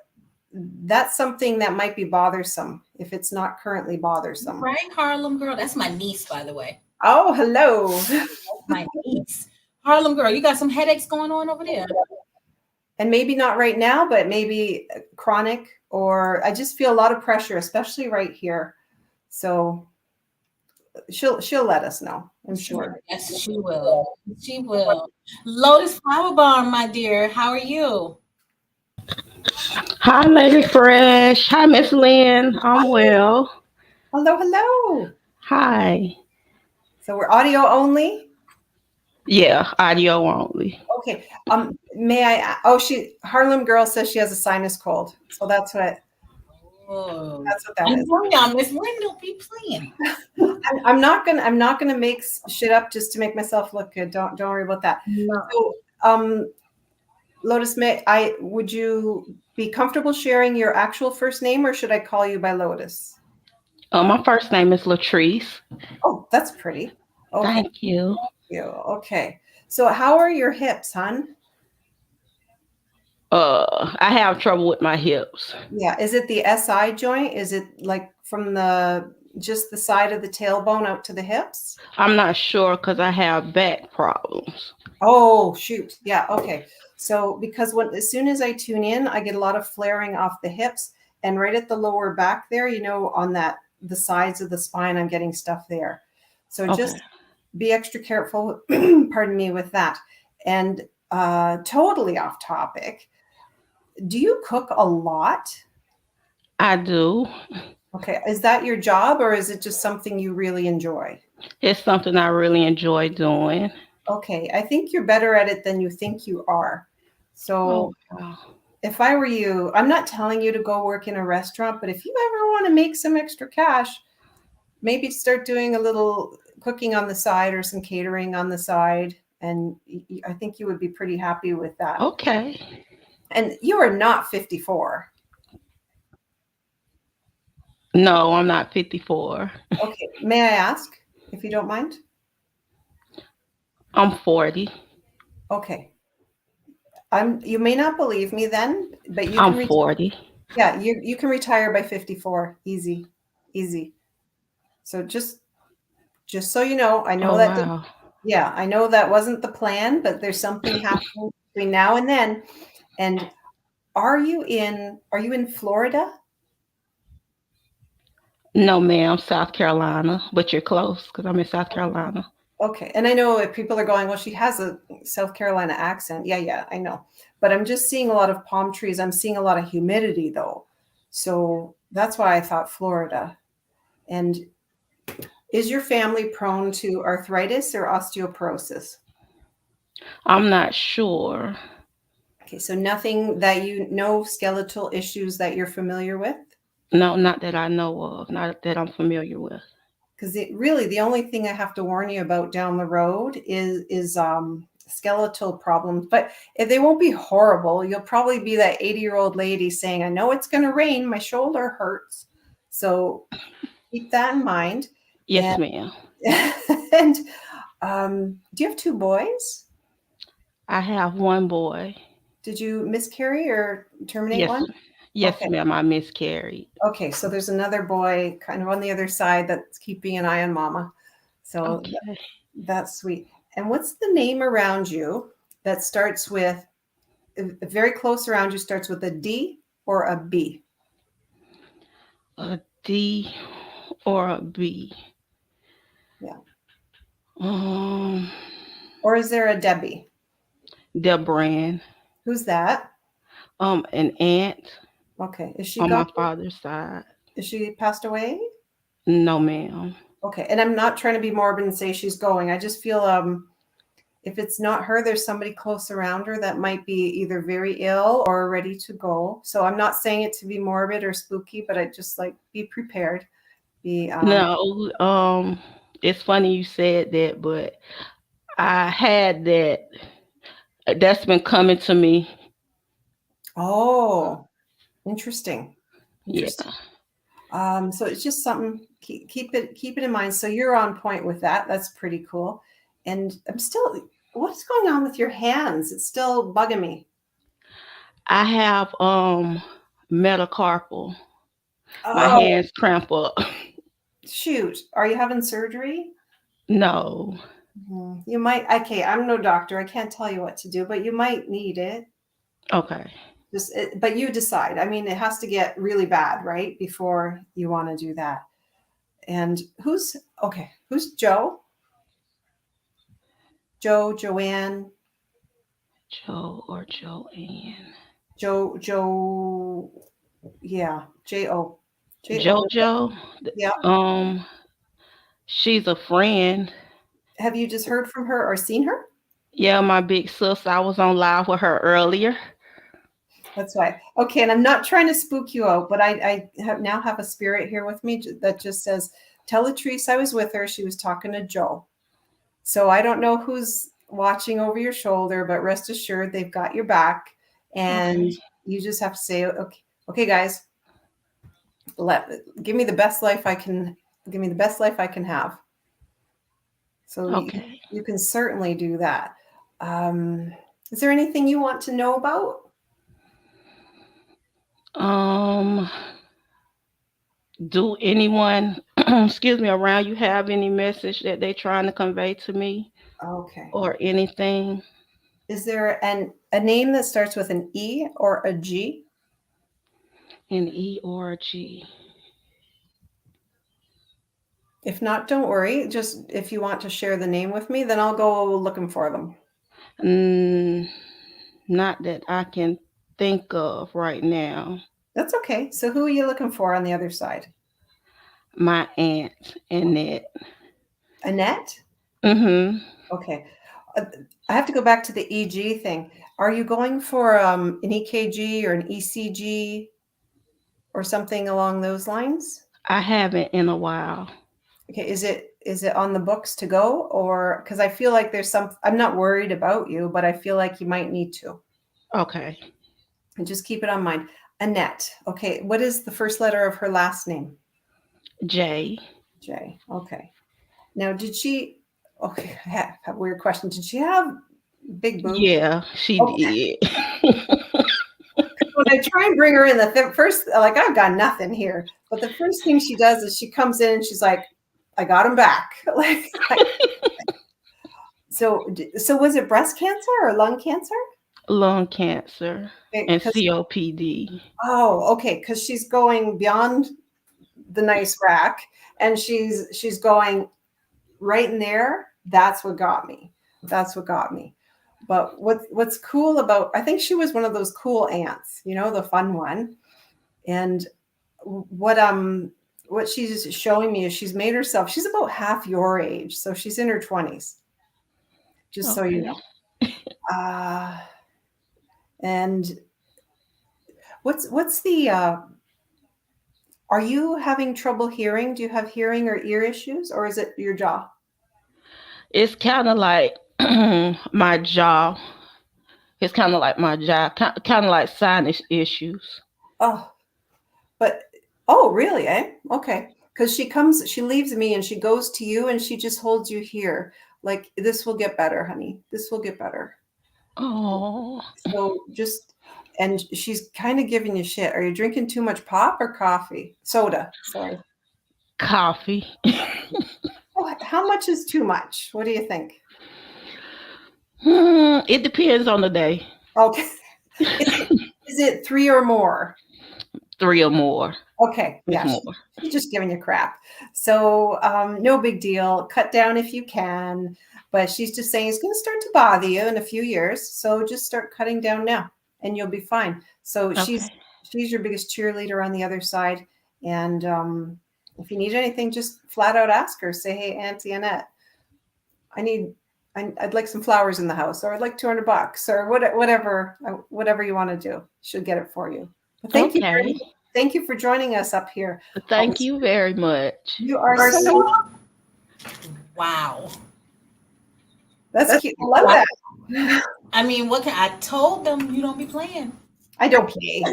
that's something that might be bothersome if it's not currently bothersome. Right, Harlem Girl? That's my niece, by the way. Oh, hello. That's my niece. Harlem Girl, you got some headaches going on over there? And maybe not right now, but maybe chronic, or I just feel a lot of pressure, especially right here. So she'll let us know, I'm sure. Yes, she will. She will. Lotus Flower Bomb, my dear, how are you? Hi, Lady Fresh. Hi, Miss Lynn. I'm well. Hello. Hi. So we're audio only? Yeah, audio only. Okay. Harlem Girl says she has a sinus cold. So that's what that is. Y'all, Miss Lynn don't be playing. I'm not gonna make shit up just to make myself look good. Don't worry about that. No. So, Lotus, would you be comfortable sharing your actual first name, or should I call you by Lotus? My first name is Latrice. Oh, that's pretty. Okay. Thank you. Okay. So how are your hips, hon? I have trouble with my hips. Yeah. Is it the SI joint? Is it like from just the side of the tailbone out to the hips? I'm not sure because I have back problems. Oh, shoot. Yeah. Okay. So because as soon as I tune in, I get a lot of flaring off the hips, and right at the lower back there, on the sides of the spine, I'm getting stuff there. So just be extra careful, pardon me, with that. And totally off topic. Do you cook a lot? I do. Okay. Is that your job, or is it just something you really enjoy? It's something I really enjoy doing. Okay. I think you're better at it than you think you are. So if I were you, I'm not telling you to go work in a restaurant, but if you ever want to make some extra cash, maybe start doing a little cooking on the side or some catering on the side. And I think you would be pretty happy with that. Okay. And you are not 54. No, I'm not 54. Okay. May I ask, if you don't mind? I'm 40. Okay. You may not believe me then, but you I'm 40. Yeah, you can retire by 54. Easy. So just so you know, I know I know that wasn't the plan, but there's something happening between now and then. And are you in Florida? No, ma'am, South Carolina, but you're close because I'm in South Carolina. Okay. And I know if people are going, well, she has a South Carolina accent. Yeah, I know. But I'm just seeing a lot of palm trees. I'm seeing a lot of humidity, though. So that's why I thought Florida. And is your family prone to arthritis or osteoporosis? I'm not sure. Okay. So nothing no skeletal issues that you're familiar with? No, not that I know of, not that I'm familiar with. Because really the only thing I have to warn you about down the road is skeletal problems, but if they won't be horrible, you'll probably be that 80-year-old lady saying, I know it's going to rain, my shoulder hurts. So keep that in mind. Yes, ma'am. And do you have 2 boys? I have 1 boy. Did you miscarry or terminate one? Yes, ma'am, I miscarried. Okay, so there's another boy kind of on the other side that's keeping an eye on mama. So that's sweet. And what's the name around you that starts with, very close around you, starts with a D or a B? A D or a B. Yeah. Or is there a Debbie? Debran. Who's that? An aunt. Okay. Is she on my father's side? Is she passed away? No, ma'am. Okay. And I'm not trying to be morbid and say she's going. I just feel if it's not her, there's somebody close around her that might be either very ill or ready to go. So I'm not saying it to be morbid or spooky, but I just like be prepared. Be No, it's funny you said that, but I had that. That's been coming to me. Oh, interesting. Yeah. Interesting. So it's just something, keep it in mind. So you're on point with that. That's pretty cool. And what's going on with your hands? It's still bugging me. I have metacarpal. My Oh, hands cramp up. shoot. Are you having surgery? No. You might. Okay, I'm no doctor. I can't tell you what to do, but you might need it. Okay. But you decide. I mean, it has to get really bad, right? Before you want to do that. And who's Joe? Joanne? Joe or Joanne. Joe, yeah, J-O. JoJo. Yeah. She's a friend. Have you just heard from her or seen her? Yeah, my big sis. I was on live with her earlier. That's right. Okay, and I'm not trying to spook you out, but I now have a spirit here with me that just says, tell Latrice I was with her. She was talking to Joe. So I don't know who's watching over your shoulder, but rest assured they've got your back. And you just have to say, okay, guys, give me the best life I can. Give me the best life I can have. So you can certainly do that. Is there anything you want to know about? Do anyone, excuse me, around you have any message that they're trying to convey to me? Okay. Or anything? Is there a name that starts with an E or a G? An E or a G. If not, don't worry. Just if you want to share the name with me, then I'll go looking for them. Not that I can think of right now. That's okay. So who are you looking for on the other side? My aunt, Annette. Annette? Mm-hmm. Okay. I have to go back to the EG thing. Are you going for an EKG or an ECG or something along those lines? I haven't in a while. Okay. Is it on the books to go, or because I feel like I'm not worried about you, but I feel like you might need to. Okay. And just keep it on mind. Annette. Okay. What is the first letter of her last name? J. J. Okay. Now, okay, I have a weird question. Did she have big boobs? Yeah, she did. When I try and bring her in, the first, like, I've got nothing here. But the first thing she does is she comes in and she's like, I got him back. So was it breast cancer or lung cancer? Lung cancer and COPD. Oh, okay. Because she's going beyond the nice rack and she's going right in there. That's what got me. But what's cool about, I think she was one of those cool aunts, the fun one. And what she's showing me is she's made herself, she's about half your age. So she's in her 20s, just so you know. And what's the, are you having trouble hearing? Do you have hearing or ear issues, or is it your jaw? It's kind of like my jaw. It's kind of like my jaw, kind of like sinus issues. Oh, really? Okay. Because she leaves me and she goes to you and she just holds you here. Like, this will get better, honey. This will get better. Oh. So and she's kind of giving you shit. Are you drinking too much pop or coffee? Soda, sorry. Coffee. How much is too much? What do you think? It depends on the day. Okay. Is it 3 or more? 3 or more. Okay. Yeah. She's just giving you crap. So no big deal. Cut down if you can. But she's just saying it's going to start to bother you in a few years. So just start cutting down now and you'll be fine. So she's your biggest cheerleader on the other side. And If you need anything, just flat out ask her. Say, hey, Auntie Annette, I'd like some flowers in the house, or I'd like $200, or whatever you want to do. She'll get it for you. But thank you for joining us up here. Thank you very much. You are so Wow. That's cute. I love that. I mean, I told them you don't be playing. I don't play.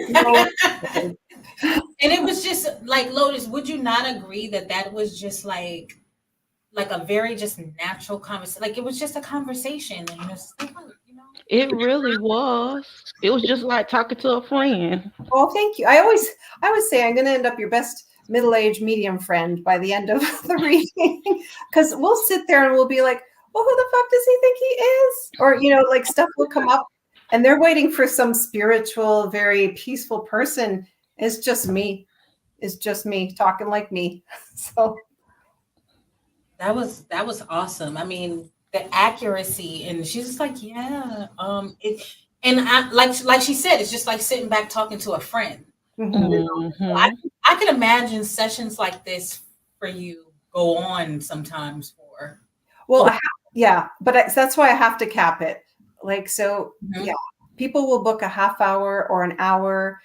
And it was just like, Lotus, would you not agree that was just like a very just natural conversation? Like it was just a conversation, and just, you know. It really was. It was just like talking to a friend. Oh, thank you. I always say I'm going to end up your best middle-aged medium friend by the end of the reading, because we'll sit there and we'll be like, well, who the fuck does he think he is? Or, like stuff will come up and they're waiting for some spiritual, very peaceful person. It's just me. It's just me talking like me. So that was awesome. I mean, the accuracy, and she's just like, yeah, and I like she said, it's just like sitting back talking to a friend. Mm-hmm. I could imagine sessions like this for you go on sometimes for. Well, but that's why I have to cap it. Like, so yeah, people will book a half hour or an hour.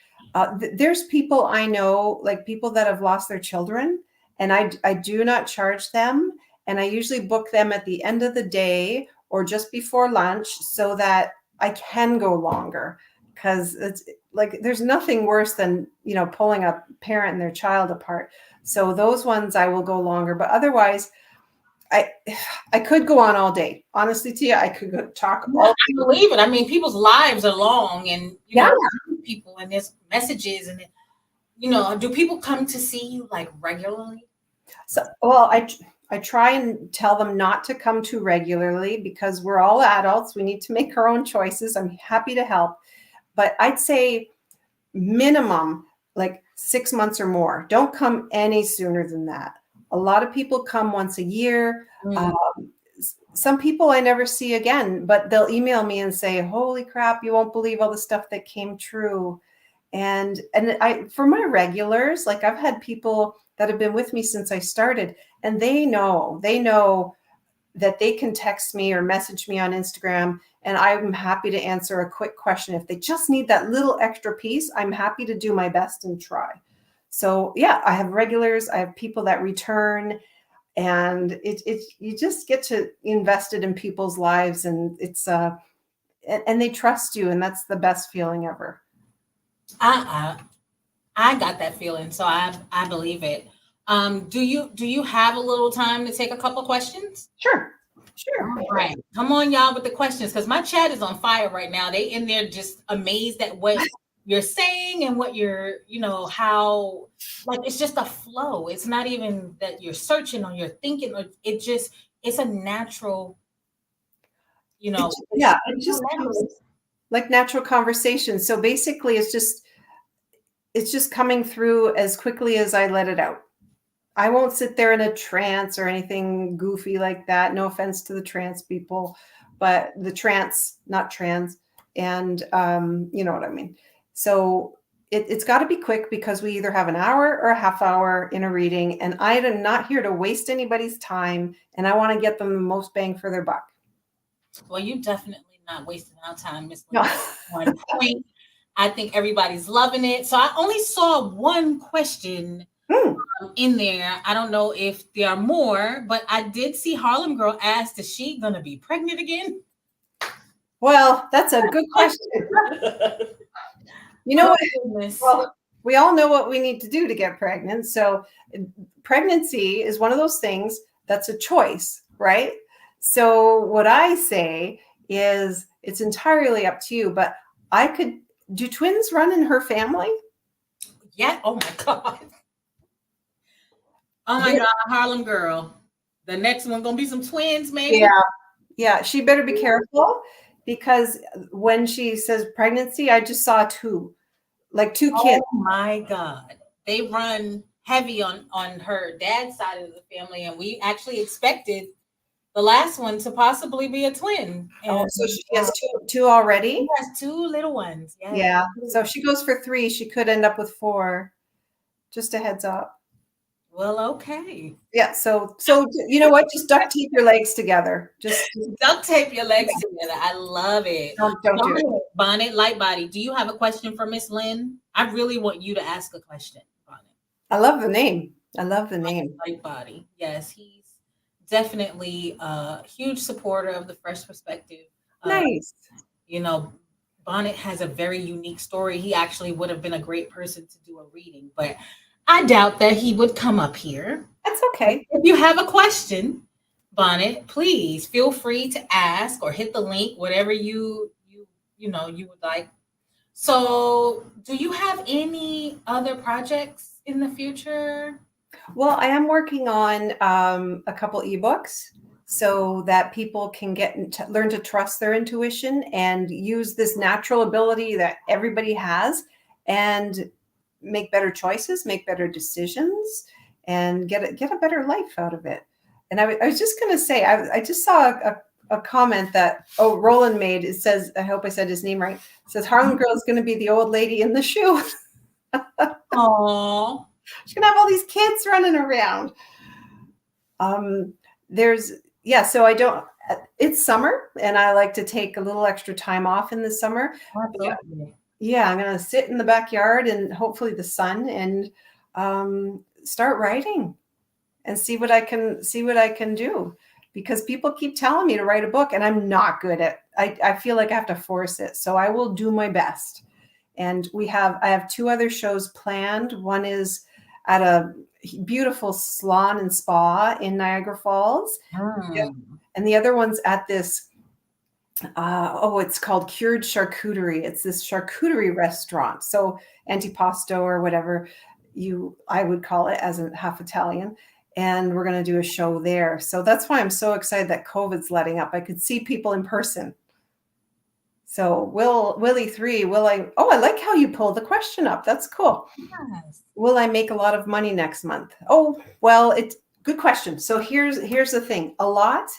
There's people I know, like people that have lost their children, and I do not charge them. And I usually book them at the end of the day or just before lunch so that I can go longer, because it's like there's nothing worse than pulling a parent and their child apart. So those ones I will go longer, but otherwise I could go on all day. Honestly, Tia, I could go talk all day. I believe it. I mean, people's lives are long, and people, and there's messages, and do people come to see you like regularly? So, well, I try and tell them not to come too regularly, because we're all adults. We need to make our own choices. I'm happy to help, but I'd say minimum like 6 months or more. Don't come any sooner than that. A lot of people come once a year. Some people I never see again, but they'll email me and say, holy crap, you won't believe all the stuff that came true. And for my regulars, like I've had people that have been with me since I started, and they know that they can text me or message me on Instagram, and I'm happy to answer a quick question. If they just need that little extra piece, I'm happy to do my best and try. So yeah, I have regulars, I have people that return, and you just get to invest it in people's lives, and it's and they trust you, and that's the best feeling ever. I got that feeling, so I believe it. Do you have a little time to take a couple questions? Sure. All right, come on, y'all, with the questions, because my chat is on fire right now. They in there just amazed at what you're saying and what you're, how, like, it's just a flow. It's not even that you're searching or you're thinking, or it's a natural, it just comes like natural conversation. So basically it's just coming through as quickly as I let it out. I won't sit there in a trance or anything goofy like that. No offense to the trance people, but the trance, not trans. And you know what I mean? So it's got to be quick, because we either have an hour or a half hour in a reading, and I am not here to waste anybody's time, and I want to get them the most bang for their buck. Well, you definitely not wasting our time, Miss Lynn. On point. I think everybody's loving it. So I only saw one question in there. I don't know if there are more, but I did see Harlem Girl ask, is she going to be pregnant again? Well, that's a good question. You know what? Well, we all know what we need to do to get pregnant. So pregnancy is one of those things that's a choice, right? So what I say is it's entirely up to you, but do twins run in her family? Yeah. Oh my God. Oh my God, Harlem Girl. The next one gonna be some twins, maybe? Yeah. She better be careful, because when she says pregnancy, I just saw two kids. Oh my God. They run heavy on her dad's side of the family, and we actually expected the last one to possibly be a twin. And so she has two already? She has two little ones. Yeah. So if she goes for 3, she could end up with 4. Just a heads up. Well, okay. Yeah. So you know what? Just duct tape your legs together. Just Duct tape your legs together. I love it. don't do it. Bonnet, light body. Do you have a question for Miss Lynn? I really want you to ask a question, Bonnet. I love the name. I love the name. Light body. Yes, he's definitely a huge supporter of the Fresh Perspective. Nice. You know, Bonnet has a very unique story. He actually would have been a great person to do a reading, but I doubt that he would come up here. That's okay. If you have a question, Bonnet, please feel free to ask or hit the link, whatever you would like. So, do you have any other projects in the future? Well, I am working on a couple ebooks so that people can learn to trust their intuition and use this natural ability that everybody has and make better choices, make better decisions, and get a better life out of it. And I was just going to say, I just saw a comment that Roland made. It says, I hope I said his name right. It says Harlem Girl is going to be the old lady in the shoe. Aww. She's gonna have all these kids running around. So I don't. It's summer, and I like to take a little extra time off in the summer. Yeah, I'm gonna sit in the backyard and hopefully the sun and start writing and see what I can do, because people keep telling me to write a book and I'm not good at. I feel like I have to force it, so I will do my best. And I have 2 other shows planned. One is at a beautiful salon and spa in Niagara Falls. Yeah. And the other one's at this, it's called Cured Charcuterie. It's this charcuterie restaurant. So antipasto or whatever I would call it as a half Italian. And we're going to do a show there. So that's why I'm so excited that COVID's letting up. I could see people in person. So Willie 3, I like how you pulled the question up. That's cool. Yes. Will I make a lot of money next month? Oh, well, it's good question. So here's the thing. A lot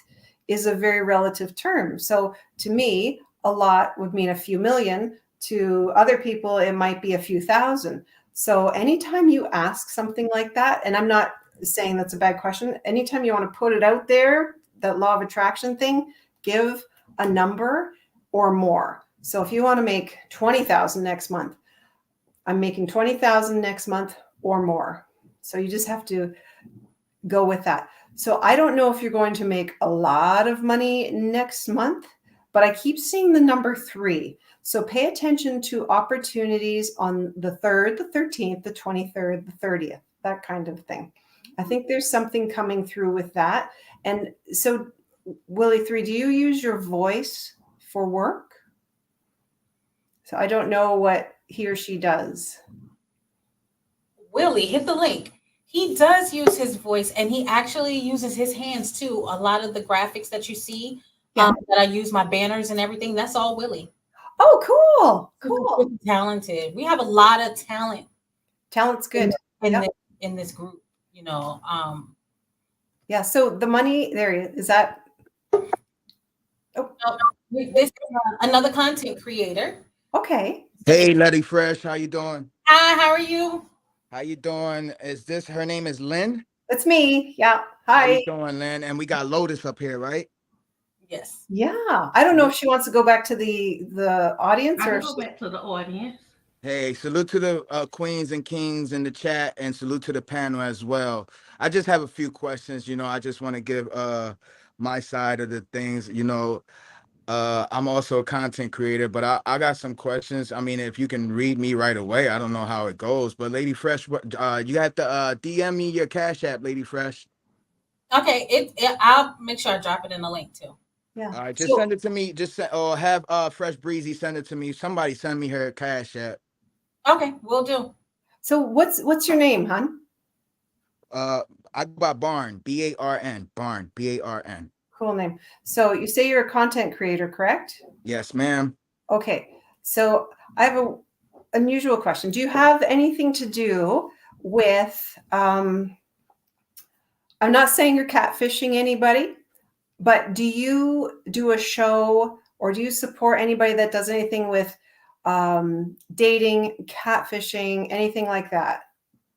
is a very relative term. So to me, a lot would mean a few million. To other people, it might be a few thousand. So anytime you ask something like that, and I'm not saying that's a bad question, anytime you want to put it out there, that law of attraction thing, give a number or more. So if you want to make 20,000 next month, I'm making 20,000 next month or more. So you just have to go with that. So I don't know if you're going to make a lot of money next month, but I keep seeing the number 3. So pay attention to opportunities on the 3rd, the 13th, the 23rd, the 30th, that kind of thing. I think there's something coming through with that. And so Willie 3, do you use your voice for work? So I don't know what he or she does. Willie, hit the link. He does use his voice, and he actually uses his hands too. A lot of the graphics that you see, that I use my banners and everything, that's all Willie. Oh, cool. Really talented. We have a lot of talent. Talent's good. In this group, Yeah, so the money, is that? This is another content creator. Okay. Hey, Letty Fresh, how you doing? Hi, how are you? How you doing? Her name is Lynn? It's me. Yeah. Hi. How you doing, Lynn? And we got Lotus up here, right? Yes. Yeah. I don't know if she wants to go back to the audience or go back to the audience. Hey, salute to the queens and kings in the chat, and salute to the panel as well. I just have a few questions. I just want to give my side of the things. I'm also a content creator, but I got some questions. I mean, if you can read me right away, I don't know how it goes. But Lady Fresh, you have to DM me your Cash App, Lady Fresh. Okay, I'll make sure I drop it in the link too. Yeah. All right, just send it to me. Or have Fresh Breezy send it to me. Somebody send me her Cash App. Okay, will do. So what's your name, hon? I go by Barn, B-A-R-N, Barn, B-A-R-N. Cool name. So you say you're a content creator, correct? Yes, ma'am. Okay. So I have a unusual question. Do you have anything to do with, I'm not saying you're catfishing anybody, but do you do a show or do you support anybody that does anything with dating, catfishing, anything like that?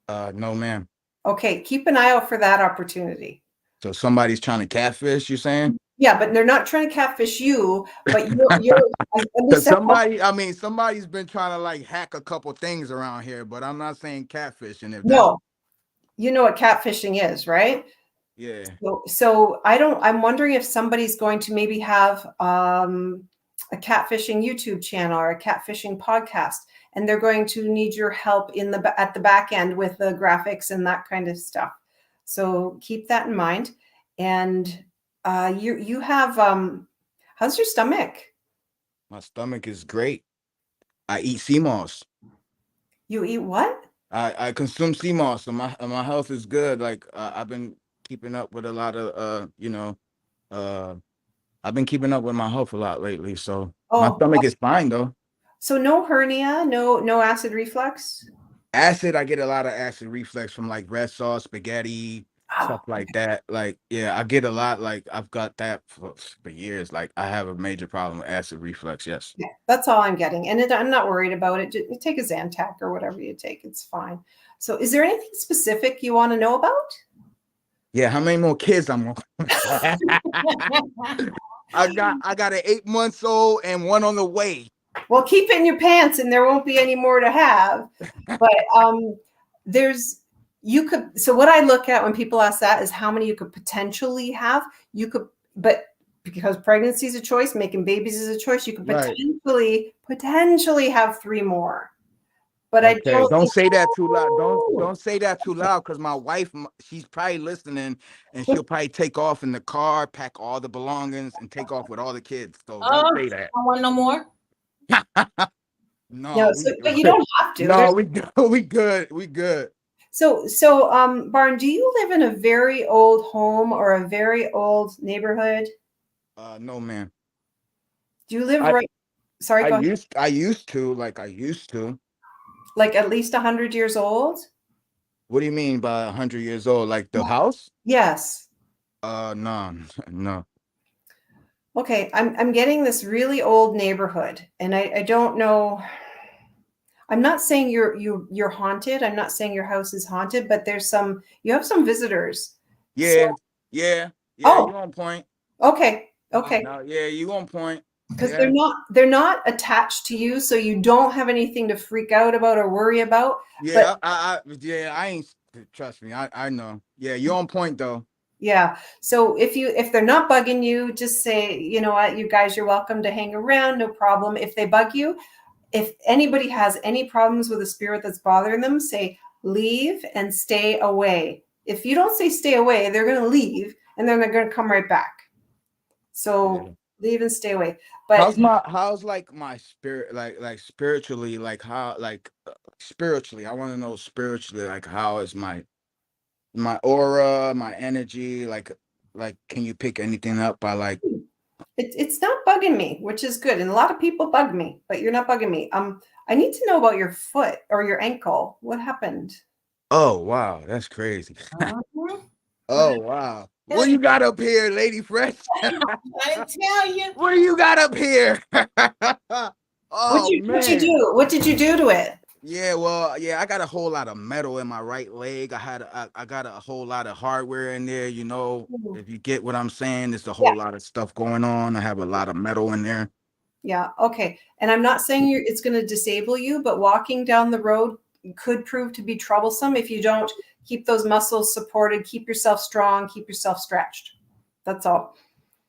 No, ma'am. Okay, keep an eye out for that opportunity. So somebody's trying to catfish, you saying? Yeah, but they're not trying to catfish you, but you're at least Because somebody's been trying to like hack a couple things around here, but I'm not saying catfishing. If that's no, you know what catfishing is, right? yeah, So I'm wondering if somebody's going to maybe have a catfishing YouTube channel or a catfishing podcast, and they're going to need your help at the back end with the graphics and that kind of stuff. So keep that in mind. And you have how's your stomach? my stomach is great. I eat sea moss. You eat what? I consume sea moss, so my health is good. Like I've been keeping up with a lot of uh I've been keeping up with my health a lot lately. So my Oh, stomach is fine though. so no hernia, no acid reflux. Acid, I get a lot of acid reflux from like red sauce, spaghetti, Oh, stuff like that. Like, yeah, I get a lot. Like, I've got that for years. Like, I have a major problem with acid reflux. Yes. yeah, that's all I'm getting, and I'm not worried about it. Just take a Zantac or whatever you take; it's fine. So, is there anything specific you want to know about? Yeah. How many more kids I'm on? I got an 8 months old and one on the way. Well, keep it in your pants, and there won't be any more to have. But there's you could. So, what I look at when people ask that is how many you could potentially have. You could, but because pregnancy is a choice, making babies is a choice, you could Right. potentially have 3 more. But I Okay. don't Don't think. say that too loud. Oh, Don't say that too loud, because my wife, she's probably listening, and she'll probably take off in the car, pack all the belongings, and take off with all the kids. So don't say that. I want no more. No, we but you don't have to. no, we good. We good. We good. So, Barn, do you live in a very old home or a very old neighborhood? No, man. Do you live I right? Sorry, go ahead. I used to, like I used to. Like at least 100 years old? What do you mean by 100 years old? Like the house? Yes. No, no. Okay, I'm getting this really old neighborhood, and I don't know. I'm not saying you're haunted. I'm not saying your house is haunted, but you have some visitors. So, Yeah, yeah, yeah. oh, You on point. okay, okay. No, yeah, you on point. Because Yeah, they're not attached to you, so you don't have anything to freak out about or worry about. But yeah. Yeah. I ain't. Trust me. I know. Yeah, you on point though. yeah, so if they're not bugging you, just say, you know what, you guys, you're welcome to hang around, no problem. If they bug you, if anybody has any problems with a spirit that's bothering them, say leave and stay away. If you don't say stay away, they're going to leave and then they're going to come right back. Yeah. So leave and stay away. But How's like my spirit, like spiritually, like how, like spiritually, I want to know spiritually, like how is my aura, my energy, like can you pick anything up by like it's not bugging me, which is good. And a lot of people bug me, but you're not bugging me. I need to know about your foot or your ankle. What happened? oh wow, that's crazy. Mhm. Oh wow. What you got up here, Lady Fresh? I tell you. What do you got up here? Oh What'd you man. do? What did you do to it? Yeah, well, yeah, I got a whole lot of metal in my right leg. I got a whole lot of hardware in there, if you get what I'm saying. There's a Yeah. whole lot of stuff going on. I have a lot of metal in there. Yeah. Okay. And I'm not saying it's going to disable you, but walking down the road could prove to be troublesome if you don't keep those muscles supported, keep yourself strong, keep yourself stretched. That's all.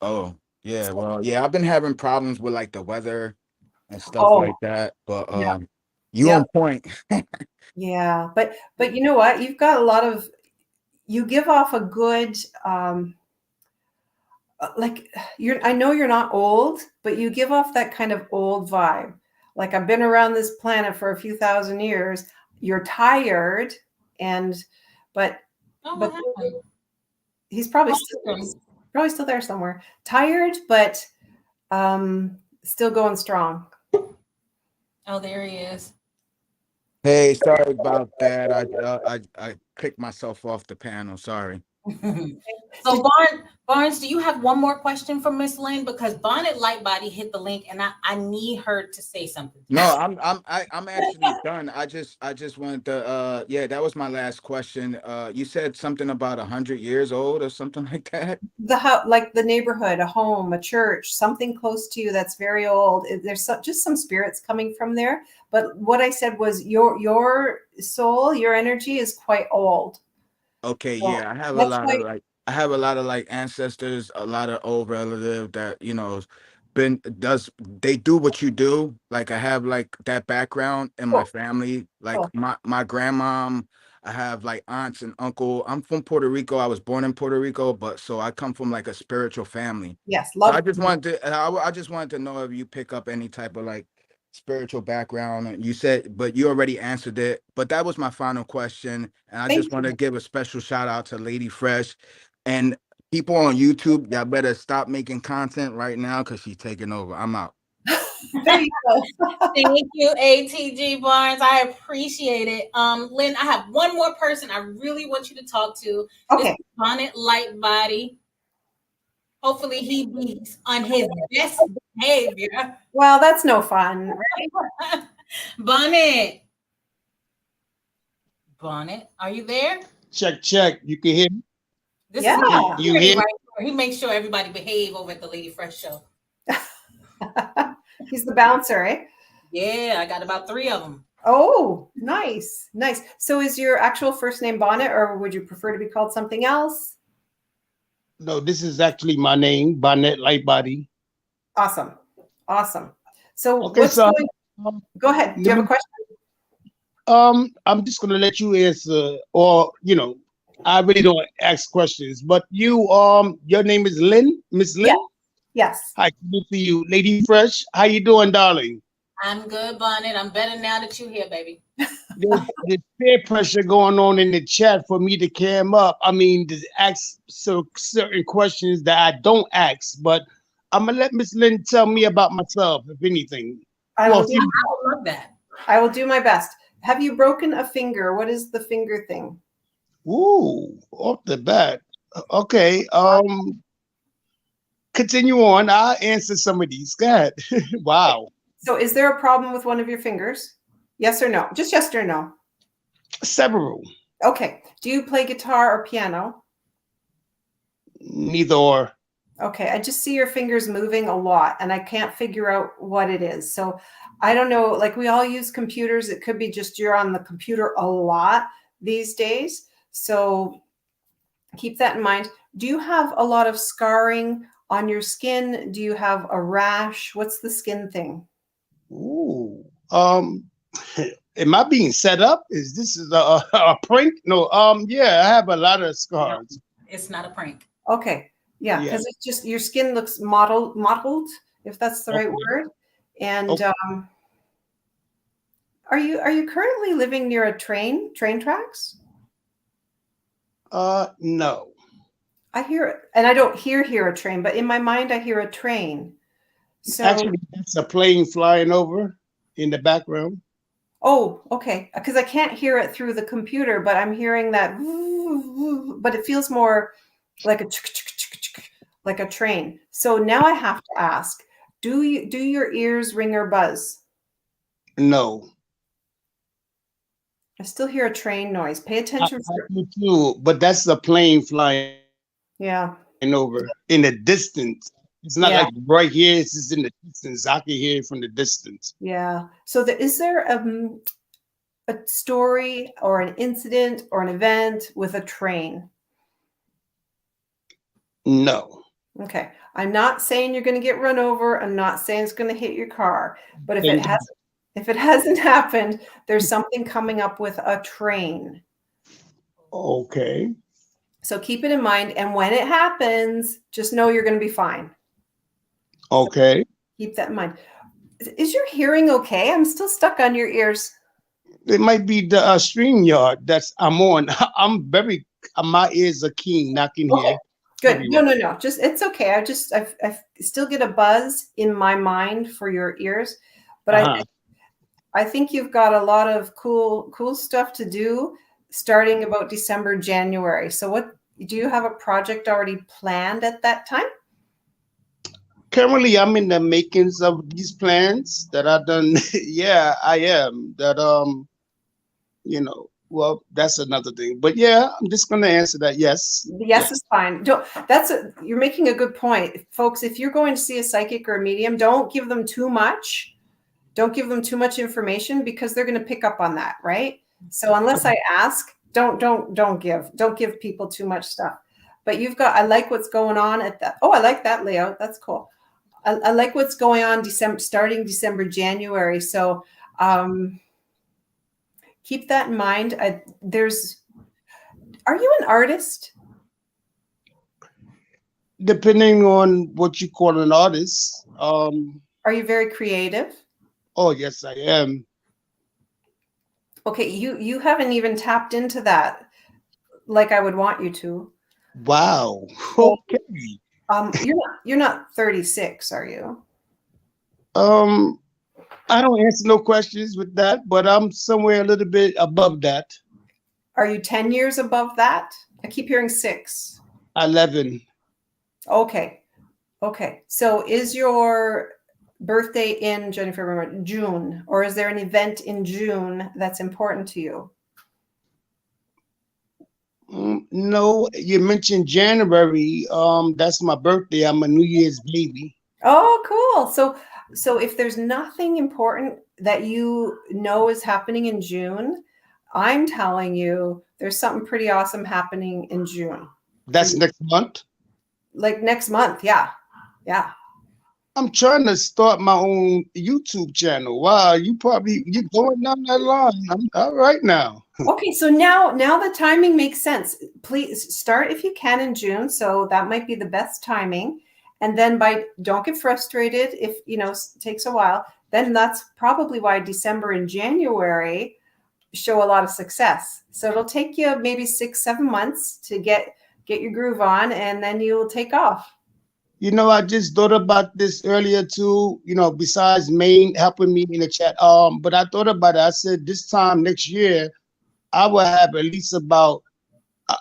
Oh, yeah, well, yeah, I've been having problems with like the weather and stuff Oh, like that, but yeah. you Yeah. on point. Yeah. But you know what? You've got a lot of, you give off a good, like I know you're not old, but you give off that kind of old vibe. Like I've been around this planet for a few thousand years. You're tired, and but Oh, but what happened? he's What happened? probably still there somewhere. Tired, but still going strong. Oh, there he is. Hey, sorry about that. I clicked myself off the panel. Sorry. So Barnes, do you have one more question for Miss Lynn? Because Bonnet Lightbody hit the link, and I need her to say something. No, I'm actually done. I just wanted to yeah, that was my last question. You said something about 100 years old or something like that. Like the neighborhood, a home, a church, something close to you that's very old. There's just some spirits coming from there. But what I said was your soul, your energy is quite old. Okay, So yeah, that's why. I have a lot of like ancestors, a lot of old relative that been does they do what you do. Like I have like that background in my Cool. family. Like Cool. my grandmom, I have like aunts and uncle. I'm from Puerto Rico. I was born in Puerto Rico, but so I come from like a spiritual family. Yes, So love. I just wanted to know if you pick up any type of like spiritual background. And you said, but you already answered it. But that was my final question. And I Thank just want to you. give a special shout out to Lady Fresh and people on YouTube. Y'all better stop making content right now because she's taking over. I'm out. There you go. Thank you, ATG Barnes. I appreciate it. Lynn, I have one more person I really want you to talk to. Okay. This is Bonnet Lightbody. Hopefully he be on his best behavior. Well, that's no fun, right? Bonnet. Bonnet, are you there? Check. You can hear me? This Yeah. is You hear me? right. He makes sure everybody behave over at the Lady Fresh show. He's the bouncer, eh? Yeah, I got about 3 of them. Oh, nice. So is your actual first name Bonnet, or would you prefer to be called something else? No, this is actually my name, Bonnet Lightbody. Awesome. So Okay, what's so go ahead. Do you have a question? I'm just gonna let you answer, or I really don't ask questions, but your name is Lynn, Miss Lynn? Yeah. Yes. Hi, good to you, Lady Fresh. How you doing, darling? I'm good, Bonnet. I'm better now that you're here, baby. There's peer pressure going on in the chat for me to cam up. I mean, to ask certain questions that I don't ask, but I'm gonna let Miss Lynn tell me about myself, if anything. I would love that. I will do my best. Have you broken a finger? What is the finger thing? Ooh, off the bat. Okay. Continue on. I'll answer some of these. Go ahead. Wow. So is there a problem with one of your fingers? Yes or no? Just yes or no. Several. Okay. Do you play guitar or piano? Neither or. Okay. I just see your fingers moving a lot and I can't figure out what it is. So I don't know, like we all use computers. It could be just you're on the computer a lot these days. So keep that in mind. Do you have a lot of scarring on your skin? Do you have a rash? What's the skin thing? Ooh. Am I being set up? Is this a prank? No. Yeah, I have a lot of scars. It's not a prank. Okay. Yeah, because it's just your skin looks mottled, if that's the right word. And are you currently living near a train tracks? No. I hear it, and I don't hear a train, but in my mind I hear a train. So actually, that's a plane flying over in the background. Oh, okay. Because I can't hear it through the computer, but I'm hearing that, but it feels more like a train. So now I have to ask: do your ears ring or buzz? No. I still hear a train noise. Pay attention. I do too, but that's the plane flying. Yeah. Over in the distance. It's not like right here. It's just in the distance. I can hear it from the distance. Yeah. So is there a story or an incident or an event with a train? No. Okay. I'm not saying you're going to get run over. I'm not saying it's going to hit your car. But if it hasn't happened, there's something coming up with a train. Okay. So keep it in mind. And when it happens, just know you're going to be fine. Okay. So keep that in mind. Is your hearing okay? I'm still stuck on your ears. It might be the StreamYard that's I'm on. My ears are keen, I can hear. Good. No. Just, it's okay. I still get a buzz in my mind for your ears, but I think you've got a lot of cool stuff to do starting about December, January. So Do you have a project already planned at that time? Currently, I'm in the makings of these plans that I've done. Yeah, I am. That well, that's another thing. But yeah, I'm just gonna answer that. Yes. Yes is fine. Don't. You're making a good point, folks. If you're going to see a psychic or a medium, don't give them too much. Don't give them too much information because they're going to pick up on that, right? So unless I ask, don't give people too much stuff. But I like what's going on at that. Oh, I like that layout. That's cool. I like what's going on starting December, January. So keep that in mind. Are you an artist? Depending on what you call an artist. Are you very creative? Oh, yes, I am. Okay, you haven't even tapped into that like I would want you to. Wow. Okay. You're not 36, are you? I don't answer no questions with that, but I'm somewhere a little bit above that. Are you 10 years above that? I keep hearing 6. 11. Okay. So is your birthday in June, or is there an event in June that's important to you? No, you mentioned January. That's my birthday. I'm a New Year's baby. Oh, cool. So if there's nothing important that you know is happening in June, I'm telling you there's something pretty awesome happening in June. That's next month? Like next month, yeah. Yeah. I'm trying to start my own YouTube channel. Wow, you're going down that line. I'm all right now. Okay, so now the timing makes sense. Please start if you can in June. So that might be the best timing. And then don't get frustrated if it takes a while. Then that's probably why December and January show a lot of success. So it'll take you maybe 6-7 months to get your groove on, and then you'll take off. I just thought about this earlier too, besides Maine helping me in the chat. But I thought about it. I said this time next year, I will have at least about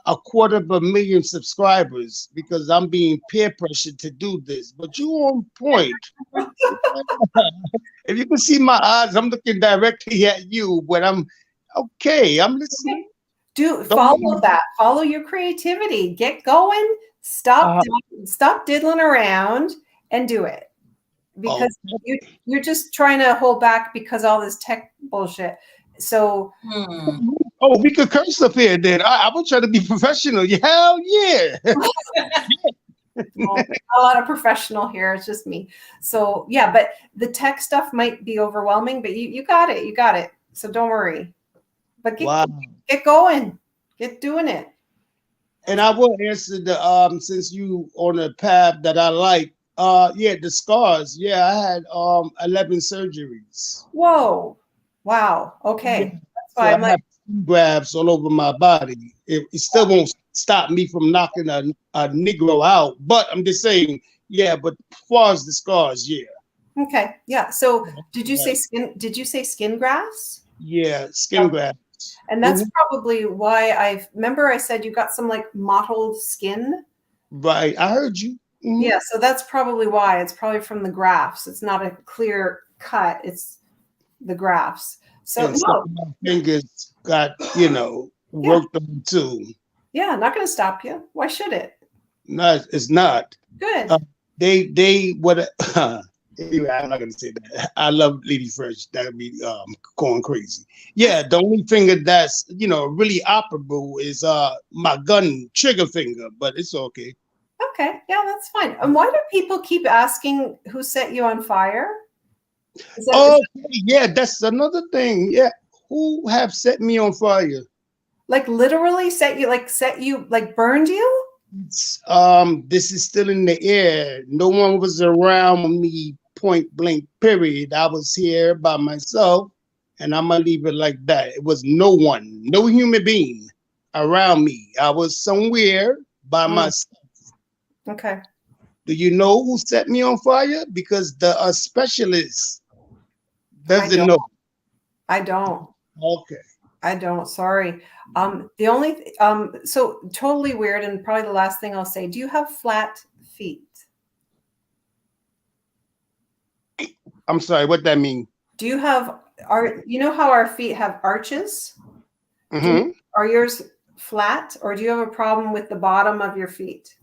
250,000 subscribers because I'm being peer pressured to do this. But you on point. If you can see my eyes, I'm looking directly at you, but I'm okay. I'm listening. Follow that. Follow your creativity. Get going. Stop diddling around and do it. Because you're just trying to hold back because all this tech bullshit. So oh, we could curse up here then. I would try to be professional. Hell yeah. A lot of professional here. It's just me. So yeah, but the tech stuff might be overwhelming, but you got it. You got it. So don't worry. But get going. Get doing it. And I will answer the since you on a path that I like. The scars. Yeah, I had 11 surgeries. Whoa. Wow. Okay. Yeah. That's why I'm I have grabs all over my body. It still won't stop me from knocking a Negro out. But I'm just saying, but as far as the scars, yeah. Okay. Yeah. So did you say skin grafts? Yeah, skin grafts. And that's probably why I said you got some like mottled skin. Right. I heard you. Mm-hmm. Yeah. So that's probably why. It's probably from the grafts. It's not a clear cut. It's the grafts. So my fingers got, worked on too. Yeah, not going to stop you. Why should it? No, it's not. Good. Anyway, I'm not gonna say that. I love Lady Fresh. That'd be going crazy. Yeah, the only finger that's really operable is my gun trigger finger, but it's okay. Okay, yeah, that's fine. And why do people keep asking who set you on fire? Yeah, that's another thing. Yeah, who have set me on fire? Like literally set you, like burned you? This is still in the air. No one was around me. Point blank, period. I was here by myself, and I'm gonna leave it like that. It was no one, no human being around me. I was somewhere by myself. Okay. Do you know who set me on fire? Because the specialist doesn't know. I don't. Okay. I don't. Sorry. The only so totally weird, and probably the last thing I'll say. Do you have flat feet? I'm sorry, what that mean? Do you have you know how our feet have arches? Mm-hmm. Are yours flat, or do you have a problem with the bottom of your feet?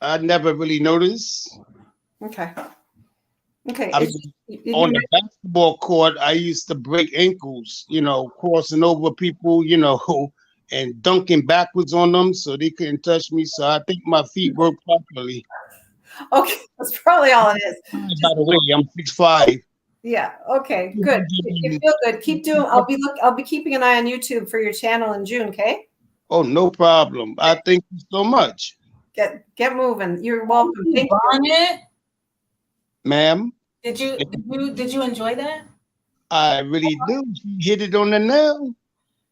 I never really noticed. Okay. Okay. I mean, on the basketball court, I used to break ankles, crossing over people, and dunking backwards on them so they couldn't touch me. So I think my feet work properly. Okay, that's probably all it is. By the way, I'm 6'5". Yeah. Okay. Good. You feel good. Keep doing. I'll be keeping an eye on YouTube for your channel in June. Okay. Oh, no problem. I thank you so much. Get moving. You're welcome. Thank you. Ma'am. Did you enjoy that? I really do. She hit it on the nail.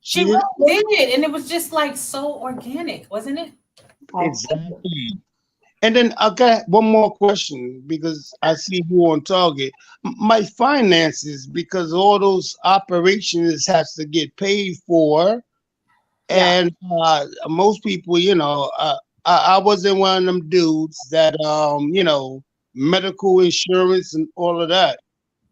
She really did, and it was just like so organic, wasn't it? Exactly. And then I got one more question because I see you on target. My finances, because all those operations has to get paid for, and most people, I wasn't one of them dudes that medical insurance and all of that,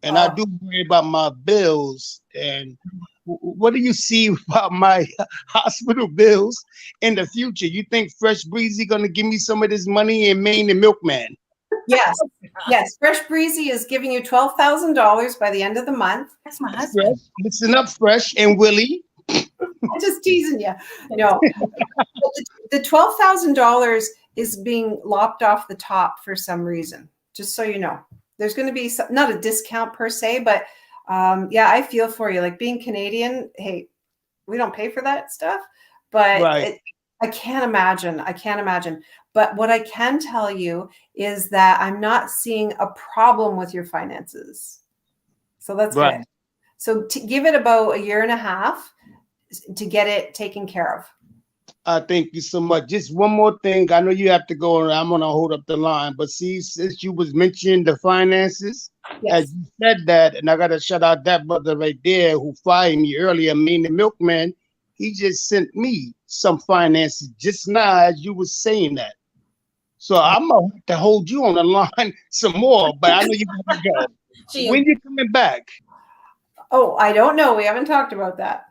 and I do worry about my bills. And what do you see about my hospital bills in the future? You think Fresh Breezy gonna give me some of this money and Maine the Milkman? Yes, yes. Fresh Breezy is giving you $12,000 by the end of the month. That's my husband. Listen up, Fresh and Willie. I'm just teasing you. No, the $12,000 is being lopped off the top for some reason. Just so you know, there's going to be not a discount per se, but yeah, I feel for you. Like being Canadian, hey, we don't pay for that stuff, but I can't imagine. I can't imagine. But what I can tell you is that I'm not seeing a problem with your finances. So that's good. So give it about a year and a half to get it taken care of. Thank you so much. Just one more thing. I know you have to go, and I'm going to hold up the line. But see, since you was mentioning the finances, as you said that, and I got to shout out that brother right there who fired me earlier, Maine the Milkman. He just sent me some finances just now as you was saying that. So I'm going to have to hold you on the line some more, but I know you got to go. When you coming back? Oh, I don't know. We haven't talked about that.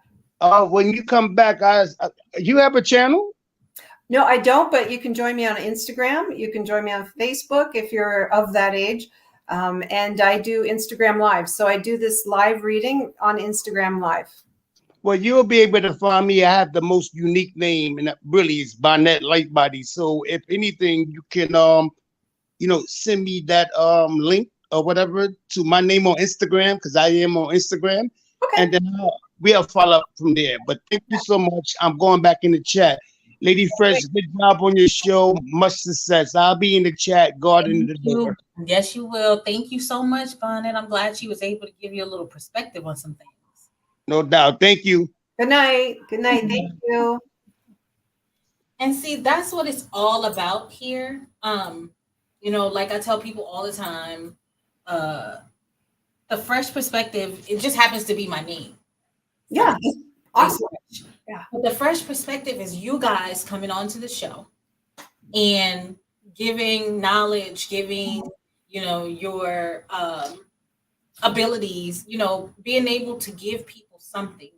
When you come back, you have a channel? No, I don't, but you can join me on Instagram. You can join me on Facebook if you're of that age. And I do Instagram Live. So I do this live reading on Instagram Live. Well, you'll be able to find me. I have the most unique name, and that really is Bonnet Lightbody. So if anything, you can send me that link or whatever to my name on Instagram, because I am on Instagram. Okay. And then we'll follow up from there. But thank you so much. I'm going back in the chat. Lady Fresh, good job on your show. Much success. I'll be in the chat, guarding the door. Yes, you will. Thank you so much, Bonnet. I'm glad she was able to give you a little perspective on some things. No doubt. Thank you. Good night. Good night. Thank you. And see, that's what it's all about here. Like I tell people all the time, the Fresh Perspective, it just happens to be my name. Yeah. Awesome. Yeah. But the Fresh Perspective is you guys coming onto the show and giving knowledge, giving, your abilities, being able to give people something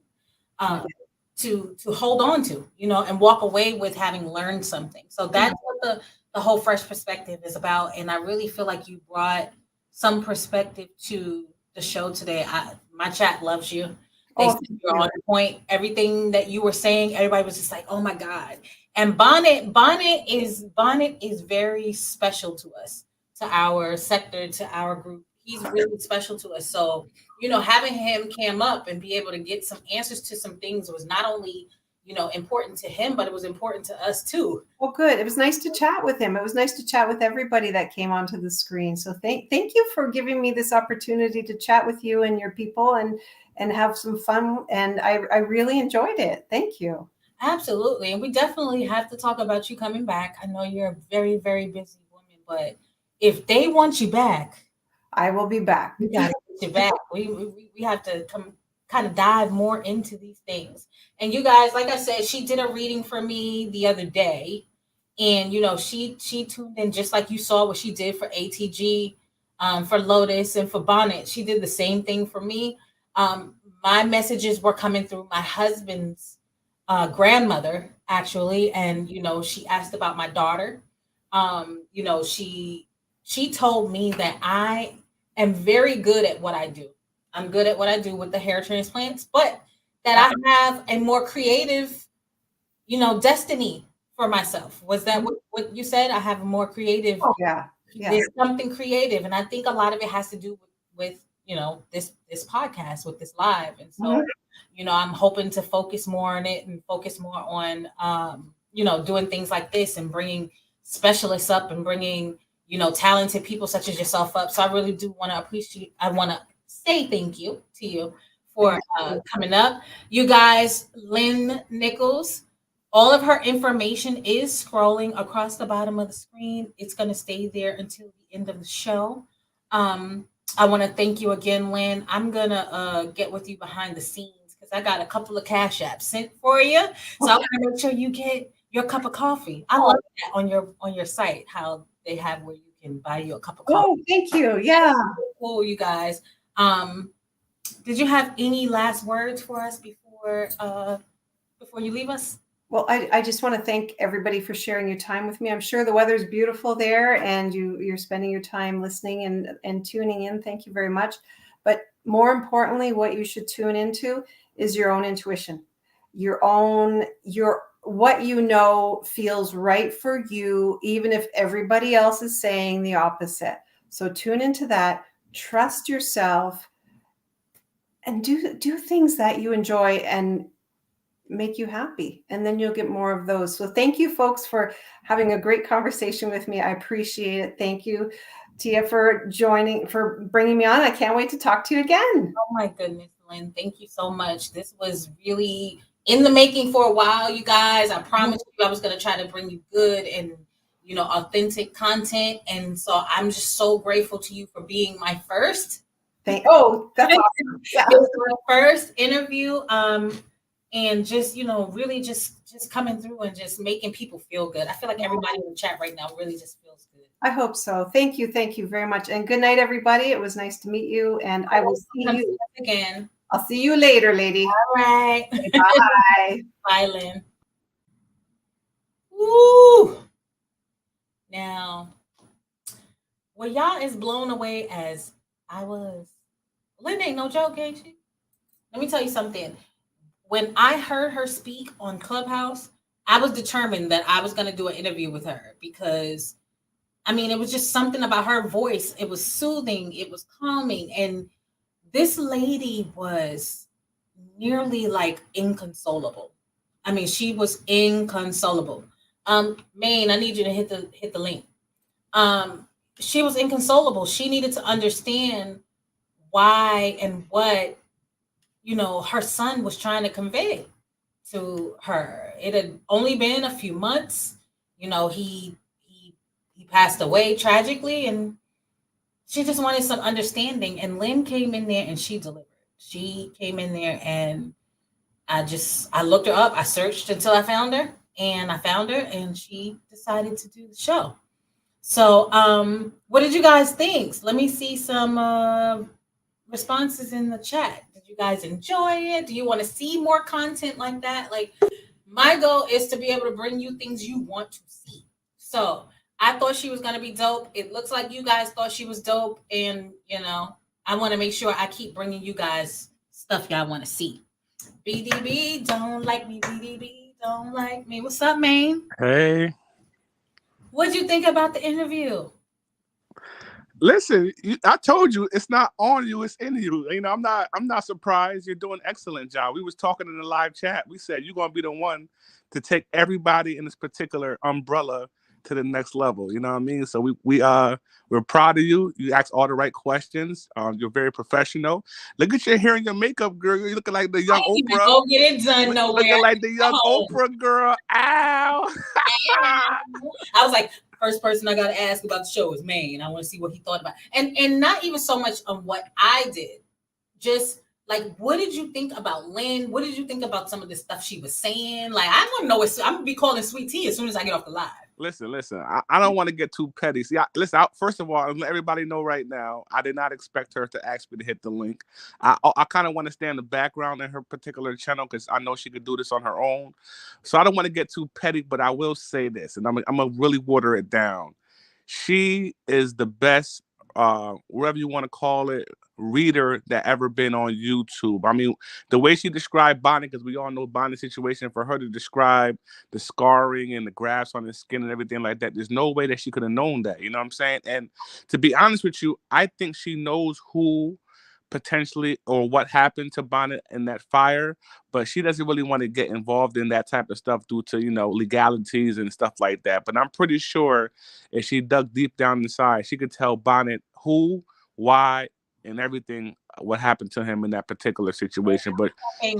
to hold on to, and walk away with having learned something. So that's what the whole Fresh Perspective is about. And I really feel like you brought some perspective to the show today. My chat loves you. They said you're on point. Everything that you were saying, everybody was just like, "Oh my God!" And Bonnet is very special to us, to our sector, to our group. He's really special to us. So, having him cam up and be able to get some answers to some things was not only, important to him, but it was important to us too. Well, good. It was nice to chat with him. It was nice to chat with everybody that came onto the screen. So thank you for giving me this opportunity to chat with you and your people and have some fun. And I really enjoyed it. Thank you. Absolutely. And we definitely have to talk about you coming back. I know you're a very, very busy woman, but if they want you back, I will be back. We got to get you back. We have to kind of dive more into these things. And you guys, like I said, she did a reading for me the other day, and she tuned in just like you saw what she did for ATG, for Lotus, and for Bonnet. She did the same thing for me. My messages were coming through my husband's grandmother, actually, and she asked about my daughter. She told me that I am very good at what I do. I'm good at what I do with the hair transplants, but that I have a more creative, destiny for myself. Was that what you said? I have a more creative. Oh, yeah. There's something creative, and I think a lot of it has to do with this podcast, with this live. And so I'm hoping to focus more on it and focus more on doing things like this and bringing specialists up and bringing talented people such as yourself up. So I really do want to say thank you to you for coming up. You guys, Lynn Nicholls, all of her information is scrolling across the bottom of the screen. It's going to stay there until the end of the show. I want to thank you again, Lynn. I'm going to get with you behind the scenes because I got a couple of Cash Apps sent for you. So I want to make sure you get your cup of coffee. I love that on your site, how they have where you can buy you a cup of coffee. Oh, thank you. Yeah. Cool, you guys. Did you have any last words for us before you leave us? Well, I just want to thank everybody for sharing your time with me. I'm sure the weather's beautiful there and you're spending your time listening and tuning in. Thank you very much. But more importantly, what you should tune into is your own intuition. What feels right for you, even if everybody else is saying the opposite. So tune into that, trust yourself, and do things that you enjoy and make you happy, and then you'll get more of those. So thank you, folks, for having a great conversation with me. I appreciate it. Thank you, Tia, for bringing me on. I can't wait to talk to you again. Oh my goodness, Lynn, thank you so much. This was really in the making for a while, you guys. I promised you I was going to try to bring you good and authentic content, and so I'm just so grateful to you for being my first. That's awesome. Yeah. It was my first interview. And just, really just coming through and just making people feel good. I feel like everybody in the chat right now really just feels good. I hope so. Thank you. Thank you very much. And good night, everybody. It was nice to meet you. And I will see you again. I'll see you later, lady. All right. Bye. Bye, Lynn. Woo! Now, were y'all as blown away as I was? Lynn ain't no joke, ain't she? Let me tell you something. When I heard her speak on Clubhouse, I was determined that I was going to do an interview with her because, it was just something about her voice. It was soothing. It was calming. And this lady was nearly like inconsolable. She was inconsolable. Maine, I need you to hit the link. She was inconsolable. She needed to understand why and what her son was trying to convey to her. It had only been a few months. He passed away tragically, and she just wanted some understanding. And Lynn came in there and she delivered. She came in there and I looked her up. I searched until I found her, and I found her, and she decided to do the show. So, what did you guys think? Let me see some responses in the chat. Did you guys enjoy it? Do you want to see more content like that? Like, my goal is to be able to bring you things you want to see. So I thought she was going to be dope. It looks like you guys thought she was dope. And, I want to make sure I keep bringing you guys stuff y'all want to see. BDB, don't like me. BDB, don't like me. What's up, man? Hey. What'd you think about the interview? Listen, I told you it's not on you, it's in you. I'm not surprised. You're doing an excellent job. We was talking in the live chat. We said you're gonna be the one to take everybody in this particular umbrella to the next level. You know what I mean? So we're proud of you. You asked all the right questions. You're very professional. Look at your hair and your makeup, girl. You're looking like the young Oprah. Go get it done nowhere. Looking like the young Oprah girl. Ow. I was like, first person I got to ask about the show is Maine. I want to see what he thought about, and not even so much on what I did, just Like, what did you think about Lynn? What did you think about some of the stuff she was saying? Like, I want to know. I'm gonna be calling Sweet Tea as soon as I get off the live. Listen. I don't want to get too petty. See, first of all, I'll let everybody know right now, I did not expect her to ask me to hit the link. I kind of want to understand the background in her particular channel because I know she could do this on her own. So I don't want to get too petty, but I will say this, and I'm gonna really water it down. She is the best, whatever you want to call it, reader that ever been on YouTube. I mean, the way she described Bonnie, because we all know Bonnie's situation, for her to describe the scarring and the grafts on his skin and everything like that, there's no way that she could have known that. You know what I'm saying? And to be honest with you, I think she knows who potentially or what happened to Bonnet in that fire, but she doesn't really want to get involved in that type of stuff due to, legalities and stuff like that. But I'm pretty sure if she dug deep down inside, she could tell Bonnet who, why, and everything what happened to him in that particular situation. But she,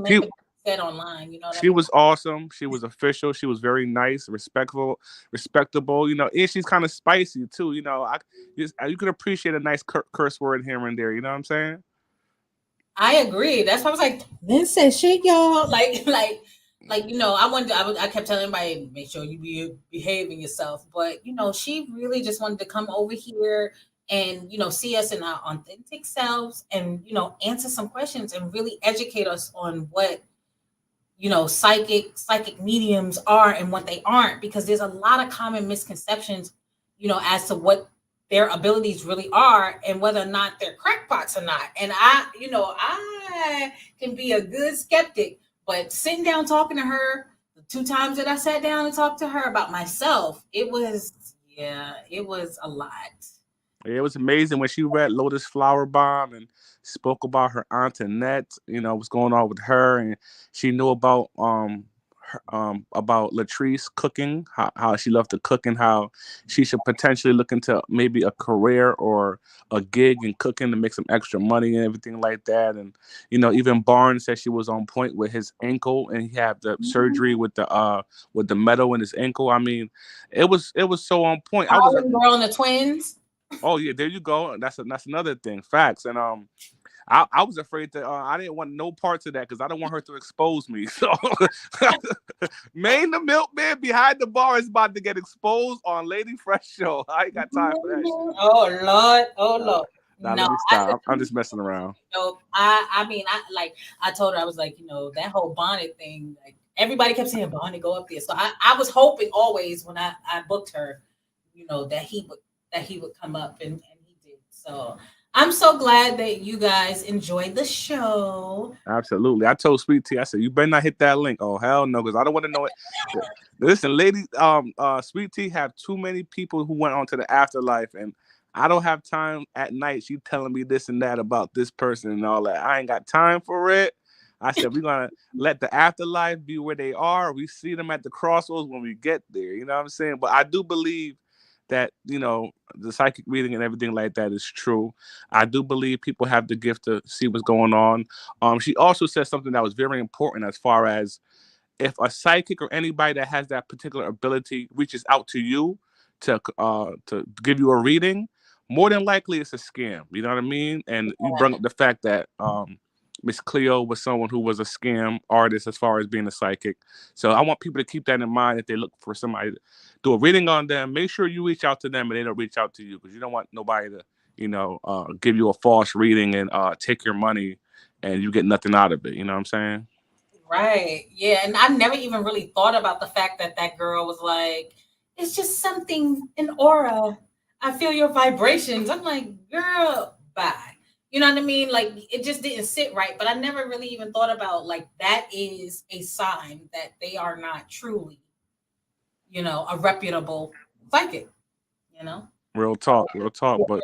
said online, she was awesome. She was official. She was very nice, respectful, respectable. And she's kind of spicy too. You could appreciate a nice curse word here and there. You know what I'm saying? I agree. That's why I was like, Lynn said shit, y'all. I kept telling everybody, make sure you be behaving yourself. But she really just wanted to come over here and see us in our authentic selves and answer some questions and really educate us on what psychic mediums are and what they aren't, because there's a lot of common misconceptions as to what their abilities really are and whether or not they're crackpots or not. And I can be a good skeptic, but sitting down talking to her the 2 times that I sat down and talked to her about myself, it was a lot. It was amazing when she read Lotus Flower Bomb and spoke about her aunt Annette, what's going on with her, and she knew about Latrice cooking, how she loved to cook, and how she should potentially look into maybe a career or a gig in cooking to make some extra money and everything like that. And even Barnes said she was on point with his ankle, and he had the surgery with the metal in his ankle. I mean, it was so on point. Girl and the twins. Oh yeah, there you go. That's another thing. Facts. And I was afraid that I didn't want no parts of that because I don't want her to expose me. So Maine the milkman behind the bar is about to get exposed on Lady Fresh Show. I ain't got time for that shit. Oh Lord. Nah, let me stop. I'm just messing around. I told her, I was like, that whole Bonnet thing, like everybody kept saying Bonnet go up there. So I was hoping always when I booked her, that he would come up and he did. So I'm so glad that you guys enjoyed the show. Absolutely. I told Sweet Tea, I said, you better not hit that link. Oh, hell no, because I don't want to know it. Listen, lady, Sweet Tea have too many people who went on to the afterlife, and I don't have time at night. She telling me this and that about this person and all that. I ain't got time for it. I said, we're going to let the afterlife be where they are. We see them at the crossroads when we get there. You know what I'm saying? But I do believe that, the psychic reading and everything like that is true. I do believe people have the gift to see what's going on. She also said something that was very important as far as if a psychic or anybody that has that particular ability reaches out to you to give you a reading, more than likely it's a scam. You know what I mean? And you bring up the fact that Miss Cleo was someone who was a scam artist as far as being a psychic. So I want people to keep that in mind if they look for somebody to do a reading on them. Make sure you reach out to them and they don't reach out to you, because you don't want nobody to, give you a false reading and take your money and you get nothing out of it. You know what I'm saying? Right. Yeah. And I never even really thought about the fact that girl was like, it's just something, an aura. I feel your vibrations. I'm like, girl, bye. You know what I mean? Like, it just didn't sit right. But I never really even thought about, like, that is a sign that they are not truly, a reputable psychic, Real talk. But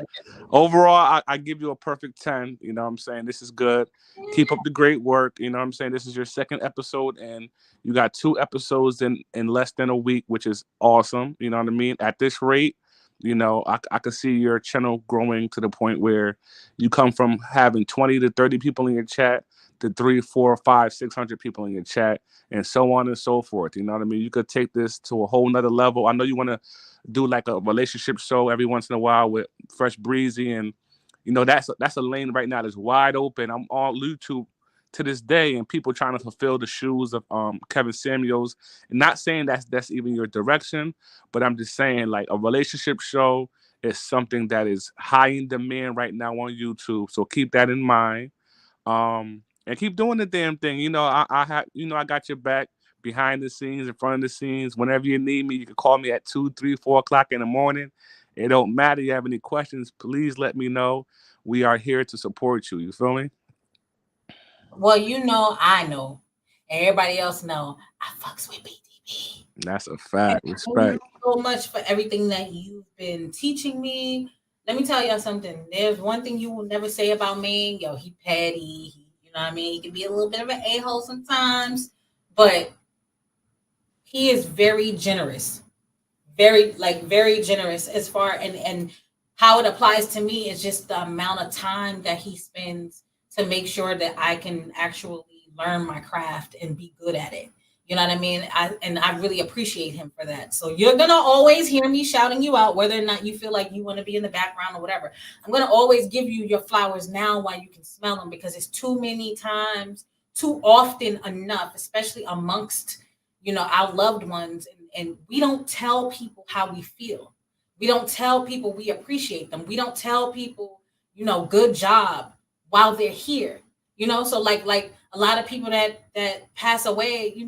overall, I give you a perfect 10. You know what I'm saying? This is good. Keep up the great work. You know what I'm saying? This is your second episode, and you got 2 episodes in less than a week, which is awesome. You know what I mean? At this rate, I can see your channel growing to the point where you come from having 20 to 30 people in your chat to 300, 400, 500, 600 people in your chat, and so on and so forth. You know what I mean? You could take this to a whole nother level. I know you want to do like a relationship show every once in a while with Fresh Breezy, and that's a lane right now that's wide open. I'm on YouTube to this day, and people trying to fulfill the shoes of Kevin Samuels. And not saying that's even your direction, but I'm just saying like a relationship show is something that is high in demand right now on YouTube. So keep that in mind. And keep doing the damn thing. I got your back behind the scenes, in front of the scenes. Whenever you need me, you can call me at 2, 3, 4 o'clock in the morning. It don't matter. You have any questions, please let me know. We are here to support you. You feel me? Well, I know. Everybody else know. I fucks with BDB. That's a fact. Thank Respect. you so much for everything that you've been teaching me. Let me tell y'all something. There's one thing you will never say about me. Yo, he petty. You know what I mean? He can be a little bit of an a-hole sometimes, but he is very generous. Very generous as far and how it applies to me is just the amount of time that he spends to make sure that I can actually learn my craft and be good at it. You know what I mean? I really appreciate him for that. So you're going to always hear me shouting you out, whether or not you feel like you want to be in the background or whatever. I'm going to always give you your flowers now while you can smell them, because it's too many times, too often enough, especially amongst, our loved ones. And we don't tell people how we feel. We don't tell people we appreciate them. We don't tell people, good job while they're here. So like a lot of people that pass away, you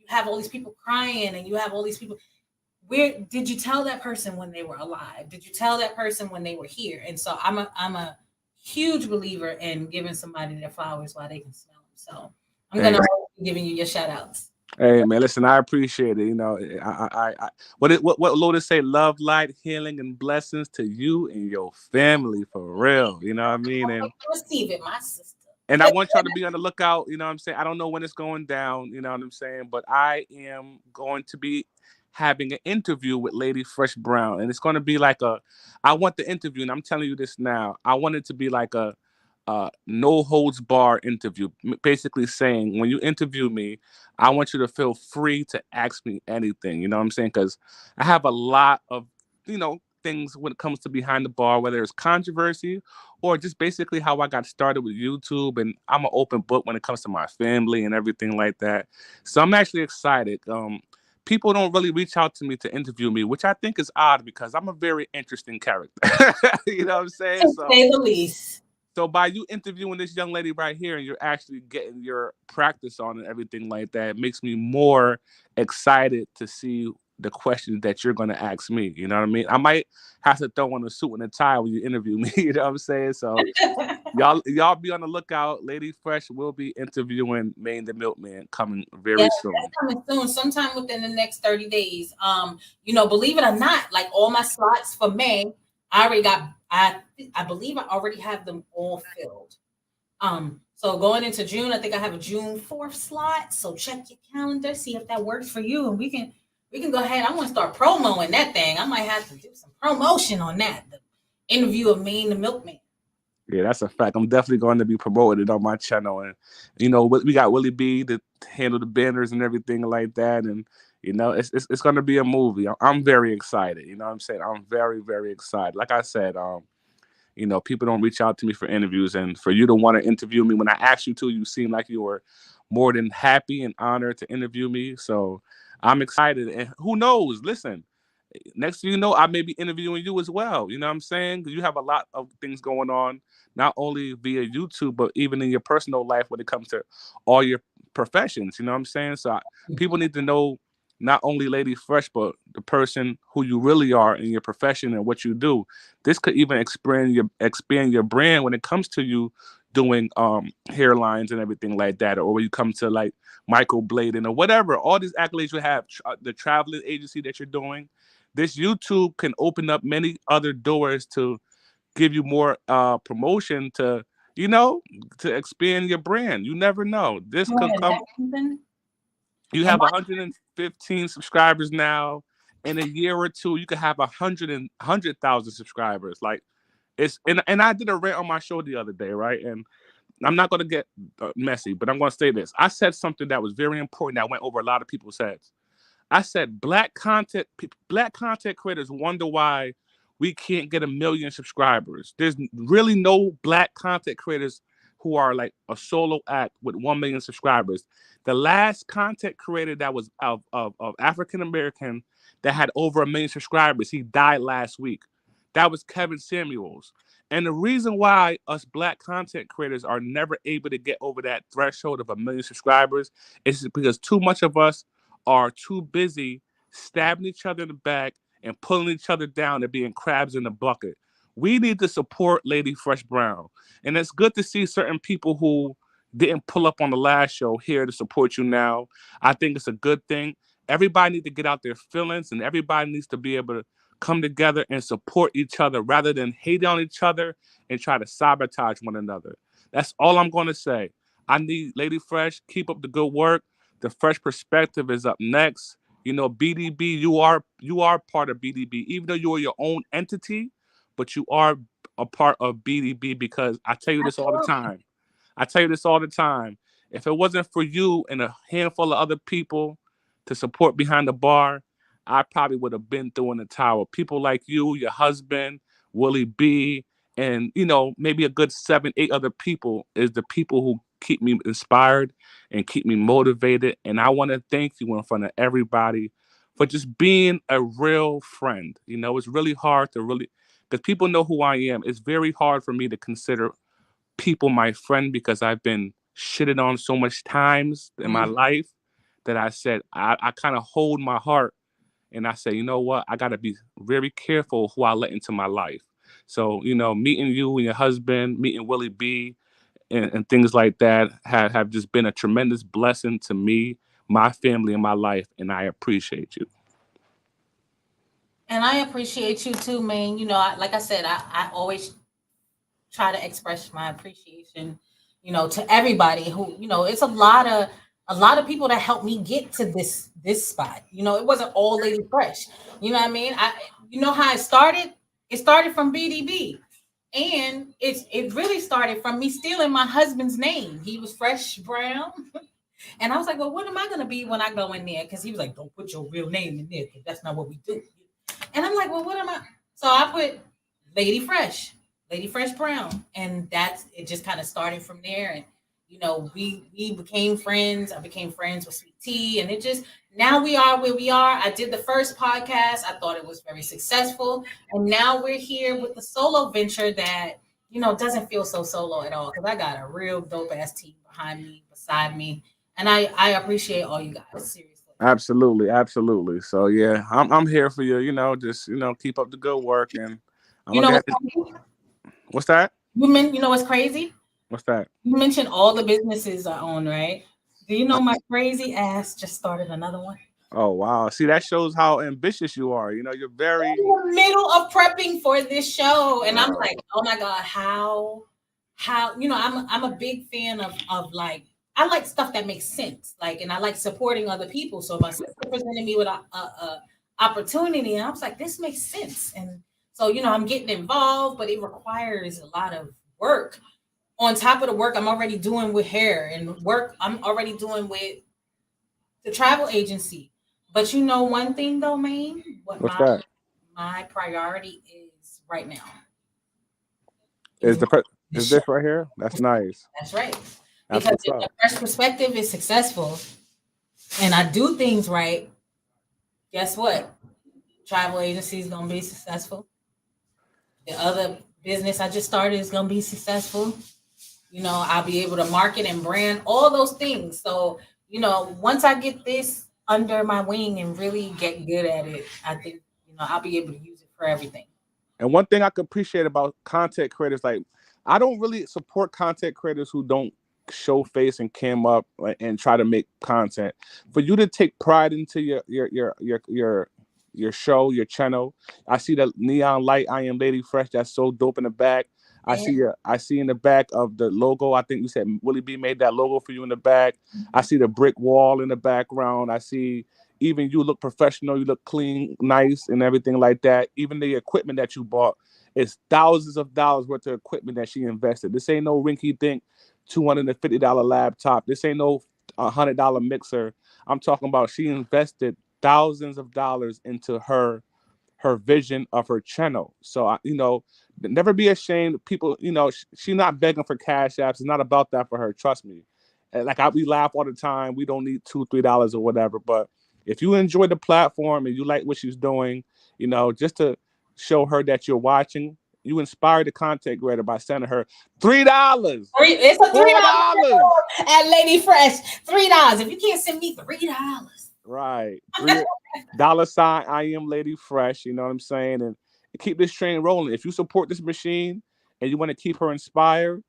have all these people crying, and you have all these people. Where did you tell that person when they were alive? Did you tell that person when they were here? And so I'm a huge believer in giving somebody their flowers while they can smell them. So I'm gonna be giving you your shout outs. Hey man, listen, I appreciate it. What Lotus say? Love, light, healing, and blessings to you and your family, for real. You know what I mean? And receive it, my sister. And I want y'all to be on the lookout. You know what I'm saying? I don't know when it's going down. You know what I'm saying? But I am going to be having an interview with Lady Fresh Brown, and it's going to be like I want the interview, and I'm telling you this now. I want it to be like a no holds bar interview, basically saying when you interview me, I want you to feel free to ask me anything. You know what I'm saying? Because I have a lot of things when it comes to behind the bar, whether it's controversy or just basically how I got started with YouTube. And I'm an open book when it comes to my family and everything like that. So I'm actually excited. People don't really reach out to me to interview me, which I think is odd because I'm a very interesting character. You know what I'm saying? To say the least. So by you interviewing this young lady right here and you're actually getting your practice on and everything like that, it makes me more excited to see the questions that you're going to ask me. You know what I mean? I might have to throw on a suit and a tie when you interview me. You know what I'm saying? So y'all be on the lookout. Lady Fresh will be interviewing Maine the Milkman coming very soon. That's coming soon, sometime within the next 30 days. Believe it or not, like all my slots for May, I already got, I believe I already have them all filled. So going into June, I think I have a June 4th slot. So check your calendar, see if that works for you, and we can go ahead. I want to start promoting that thing. I might have to do some promotion on that. The interview of Maine the Milkman. Yeah, that's a fact. I'm definitely going to be promoting it on my channel. And, we got Willie B to handle the banners and everything like that. And, it's going to be a movie. I'm very excited. You know what I'm saying? I'm very, very excited. Like I said, people don't reach out to me for interviews. And for you to want to interview me, when I asked you to, you seem like you were more than happy and honored to interview me. So I'm excited. And who knows? Listen. Next thing you know, I may be interviewing you as well. You know what I'm saying? Because you have a lot of things going on, not only via YouTube, but even in your personal life when it comes to all your professions. You know what I'm saying? So people need to know not only Lady Fresh, but the person who you really are in your profession and what you do. This could even expand your brand when it comes to you doing hairlines and everything like that, or when you come to like microblading or whatever. All these accolades you have, the traveling agency that you're doing. This YouTube can open up many other doors to give you more promotion to expand your brand. You never know. This could come. You have 115 subscribers now. In a year or two, you could have 100,000 subscribers. Like and I did a rant on my show the other day, right? And I'm not going to get messy, but I'm going to say this. I said something that was very important that went over a lot of people's heads. I said black content creators wonder why we can't get 1 million subscribers. There's really no black content creators who are like a solo act with 1 million subscribers. The last content creator that was of African American that had over 1 million subscribers, he died last week. That was Kevin Samuels. And the reason why us black content creators are never able to get over that threshold of 1 million subscribers is because too much of us are too busy stabbing each other in the back and pulling each other down and being crabs in the bucket. We need to support Lady Fresh Brown. And it's good to see certain people who didn't pull up on the last show here to support you now. I think it's a good thing. Everybody needs to get out their feelings, and everybody needs to be able to come together and support each other rather than hate on each other and try to sabotage one another. That's all I'm going to say. I need Lady Fresh, keep up the good work. The Fresh Perspective is up next. You know, BDB, you are part of BDB, even though you are your own entity, but you are a part of BDB because I tell you this all the time. I tell you this all the time. If it wasn't for you and a handful of other people to support behind the bar, I probably would have been through in the towel. People like you, your husband, Willie B, and maybe a good 7, 8 other people is the people who keep me inspired and keep me motivated. And I want to thank you in front of everybody for just being a real friend. It's really hard to because people know who I am. It's very hard for me to consider people my friend because I've been shitted on so much times in my life that I said I kind of hold my heart and I say, you know what, I got to be very careful who I let into my life. So, meeting you and your husband, meeting Willie B and things like that have just been a tremendous blessing to me, my family, and my life. And I appreciate you. And I appreciate you too, man. Like I said, I always try to express my appreciation, to everybody who, it's a lot of people that helped me get to this spot. It wasn't all Lady Fresh. You know what I mean? How it started? It started from BDB. And it really started from me stealing my husband's name. He was Fresh Brown. And I was like, well, what am I going to be when I go in there? Because he was like, don't put your real name in there because that's not what we do. And I'm like, well, what am I? So I put Lady Fresh Brown. And it just kind of started from there. And, we became friends. I became friends with Sweet Tea. And now we are where we are. I did the first podcast. I thought it was very successful. And now we're here with the solo venture that, doesn't feel so solo at all. Because I got a real dope ass team beside me. And I appreciate all you guys. Seriously. Absolutely. So yeah, I'm here for you. Just keep up the good work, and what's that? You know what's crazy? What's that? You mentioned all the businesses I own, right? Do you know my crazy ass just started another one? Oh wow! See, that shows how ambitious you are. You're very in the middle of prepping for this show, and I'm like, oh my god, how? I'm a big fan of like. I like stuff that makes sense, and I like supporting other people. So my sister presented me with a opportunity, and I was like, this makes sense. And so, I'm getting involved, but it requires a lot of work. On top of the work I'm already doing with hair and work I'm already doing with the travel agency. But one thing though, man, what's that? My priority is right now. Is this right here? That's nice. That's right. Because if the Fresh Perspective is successful and I do things right, guess what? Travel agency is gonna be successful. The other business I just started is gonna be successful. I'll be able to market and brand all those things. So, once I get this under my wing and really get good at it, I think, I'll be able to use it for everything. And one thing I could appreciate about content creators, like I don't really support content creators who don't show face and cam up and try to make content. For you to take pride into your show, your channel. I see the neon light. I am Lady Fresh. That's so dope in the back. I see in the back of the logo. I think you said Willie B made that logo for you in the back. I see the brick wall in the background. I see even you look professional. You look clean, nice, and everything like that. Even the equipment that you bought is thousands of dollars worth of equipment that she invested. This ain't no rinky dink $250 laptop. This ain't no $100 mixer. I'm talking about she invested thousands of dollars into her her vision of her channel. So never be ashamed. People, she's not begging for cash apps. It's not about that for her. Trust me. And we laugh all the time. We don't need $2-3 or whatever. But if you enjoy the platform and you like what she's doing, just to show her that you're watching, you inspire the content creator by sending her $3. It's a $4 at Lady Fresh. $3. If you can't send me $3. Right. $, I am Lady Fresh. You know what I'm saying? And keep this train rolling. If you support this machine and you want to keep her inspired,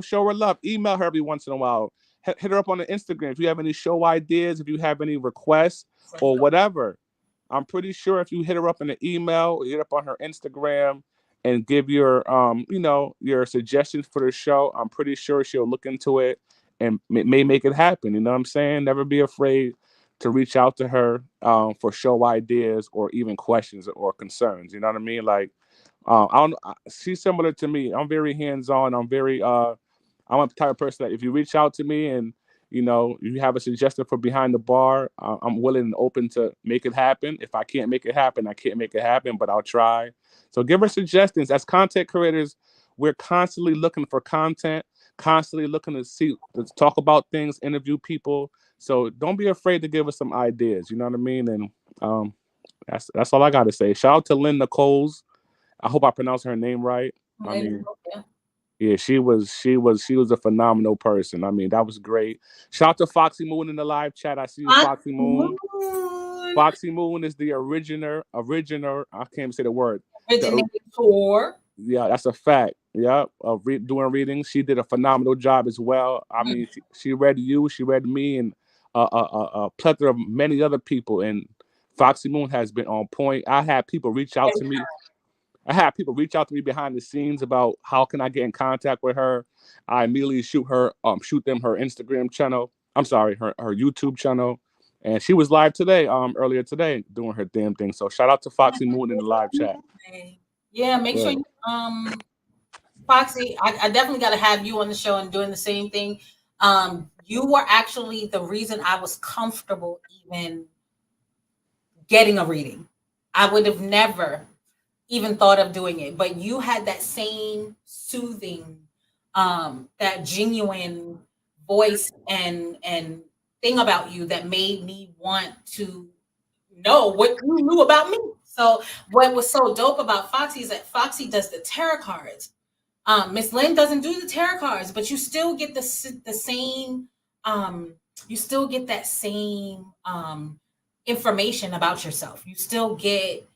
show her love. Email her every once in a while. Hit her up on the Instagram if you have any show ideas, if you have any requests or whatever. I'm pretty sure if you hit her up in the email, hit up on her Instagram and give your your suggestions for the show, I'm pretty sure she'll look into it and may make it happen. You know what I'm saying? Never be afraid to reach out to her for show ideas or even questions or concerns. You know what I mean? She's similar to me. I'm very hands-on. I'm a type of person that if you reach out to me and you have a suggestion for behind the bar, I'm willing and open to make it happen. If I can't make it happen, I can't make it happen, but I'll try. So give her suggestions. As content creators, we're constantly looking for content, constantly looking to talk about things, interview people. So don't be afraid to give us some ideas. You know what I mean? And that's all I got to say. Shout out to Lynn Nicholls. I hope I pronounced her name right. I mean, yeah, she was a phenomenal person. I mean, that was great. Shout out to Foxy Moon in the live chat. I see you, Foxy Moon. Foxy Moon is the originator. I can't even say the word. Originator. Yeah, that's a fact. Yeah, of doing readings. She did a phenomenal job as well. I mean, she read you, she read me, and a plethora of many other people. And Foxy Moon has been on point. I had people reach out to me behind the scenes about how can I get in contact with her. I immediately shoot them her Instagram channel. I'm sorry, her YouTube channel. And she was live today, earlier today, doing her damn thing. So shout out to Foxy Moon in the live chat. Yeah, make sure you Foxy, I definitely got to have you on the show and doing the same thing. You were actually the reason I was comfortable even getting a reading. I would have never even thought of doing it, but you had that same soothing, that genuine voice and thing about you that made me want to know what you knew about me. So what was so dope about Foxy is that Foxy does the tarot cards. Miss Lynn doesn't do the tarot cards, but you still get the same. You still get that same information about yourself. You still get,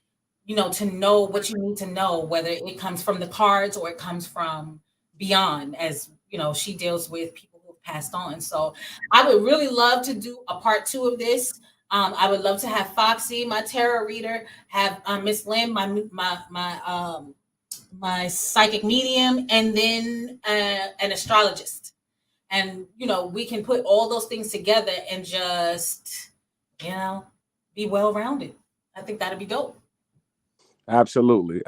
to know what you need to know, whether it comes from the cards or it comes from beyond, as she deals with people who have passed on. So I would really love to do a part 2 of this. I would love to have Foxy, my tarot reader, have Miss Lynn, my psychic medium, and then an astrologist. And we can put all those things together and just be well-rounded. I think that'd be dope. Absolutely.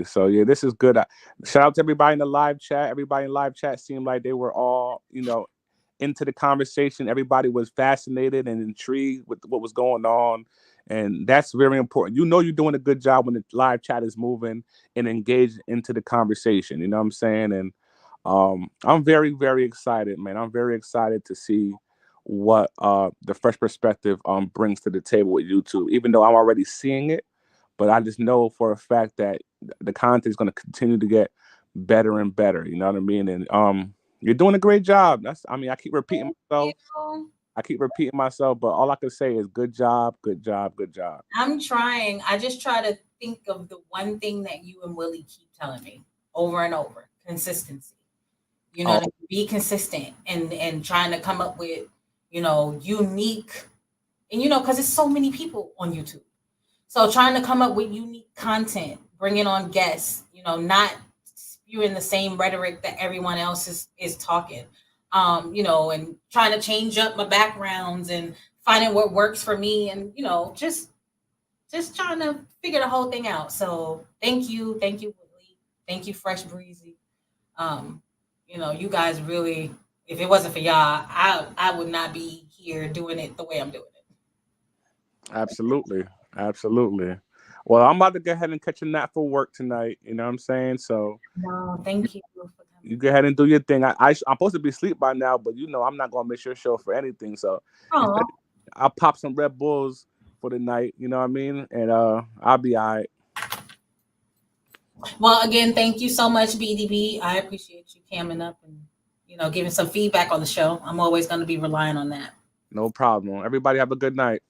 So yeah, this is good. Shout out to everybody in the live chat. Everybody in live chat seemed like they were all into the conversation. Everybody was fascinated and intrigued with what was going on, and that's very important. You're doing a good job when the live chat is moving and engaged into the conversation. You know what I'm saying? And I'm very, very excited, man. I'm very excited to see what the Fresh Perspective brings to the table with YouTube, even though I'm already seeing it. But I just know for a fact that the content is going to continue to get better and better. You know what I mean? And you're doing a great job. I keep repeating myself. But all I can say is good job. I'm trying. I just try to think of the one thing that you and Willie keep telling me over and over: consistency. Be consistent and trying to come up with, unique, and because it's so many people on YouTube. So trying to come up with unique content, bringing on guests, not spewing the same rhetoric that everyone else is talking, and trying to change up my backgrounds and finding what works for me, and just trying to figure the whole thing out. So thank you, Willie. Thank you, Fresh Breezy. You guys really, if it wasn't for y'all, I would not be here doing it the way I'm doing it. Absolutely. Well, I'm about to go ahead and catch a nap for work tonight. You know what I'm saying? So No, thank you. you go ahead and do your thing. I'm supposed to be asleep by now, but I'm not gonna miss your show for anything. So Oh, I'll pop some Red Bulls for the night. You know what I mean? And I'll be all right. well, again, thank you so much, BDB. I appreciate you camming up and giving some feedback on the show. I'm always going to be relying on that. No problem. Everybody have a good night.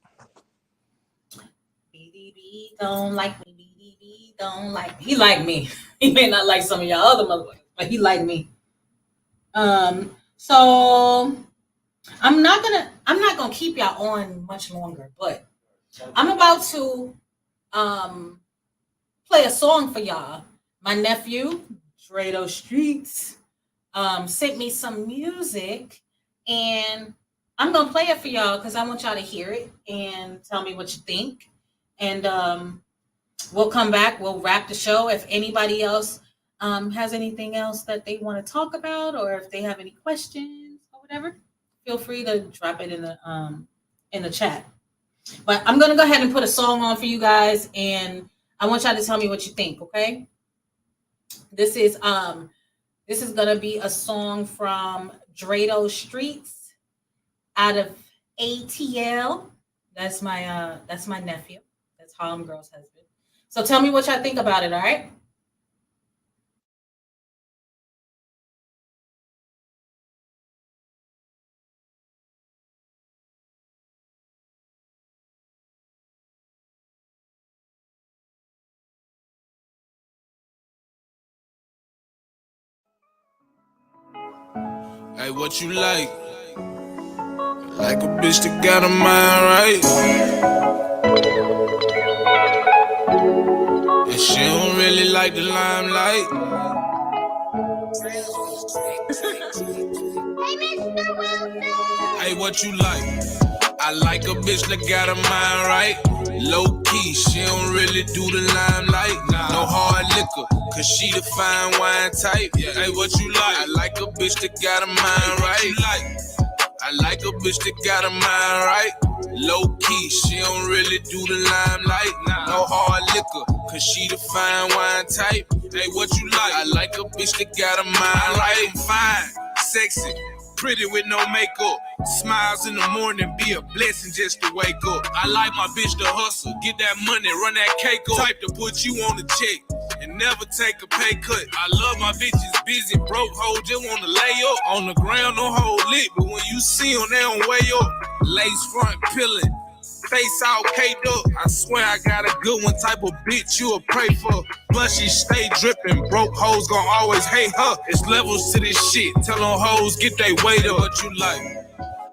BDB don't like me. BDB don't like me. He like me. He may not like some of y'all other motherfuckers, but he like me. So I'm not gonna keep y'all on much longer, but I'm about to play a song for y'all. My nephew, Drado Streets, sent me some music, and I'm gonna play it for y'all because I want y'all to hear it and tell me what you think. And we'll come back. We'll wrap the show. If anybody else has anything else that they want to talk about, or if they have any questions or whatever, feel free to drop it in the chat. But I'm gonna go ahead and put a song on for you guys, and I want y'all to tell me what you think. Okay? This is gonna be a song from Drado Streets out of ATL. That's my nephew. That's Harlem Girl's husband. So tell me what y'all think about it, all right? Hey, what you like? Like a bitch that got a mind right. And she don't really like the limelight. Hey, what you like? I like a bitch that got a mind right. Low key, she don't really do the limelight. No hard liquor, cause she the fine wine type. Hey, what you like? I like a bitch that got a mind right. I like a bitch that got a mind right. Low key, she don't really do the limelight. No hard liquor, cause she the fine wine type. Hey, what you like? I like a bitch that got a mind right. Fine, sexy, pretty with no makeup. Smiles in the morning, be a blessing just to wake up. I like my bitch to hustle, get that money, run that cake up. Type to put you on the check and never take a pay cut. I love my bitches busy, broke hoe, just wanna lay up. On the ground, no hold lit, but when you see them, they don't weigh up. Lace front pillin', face all caked up. I swear I got a good one, type of bitch you'll pray for. Plus she stay drippin', broke hoes gon' always hate her. It's levels to this shit, tell them hoes get they weight up. What you like?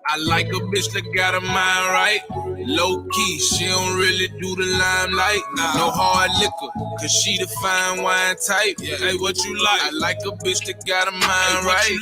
I like a bitch that got a mind right. Low key, she don't really do the limelight. No hard liquor, cause she the fine wine type. Hey, what you like? I like a bitch that got a mind right.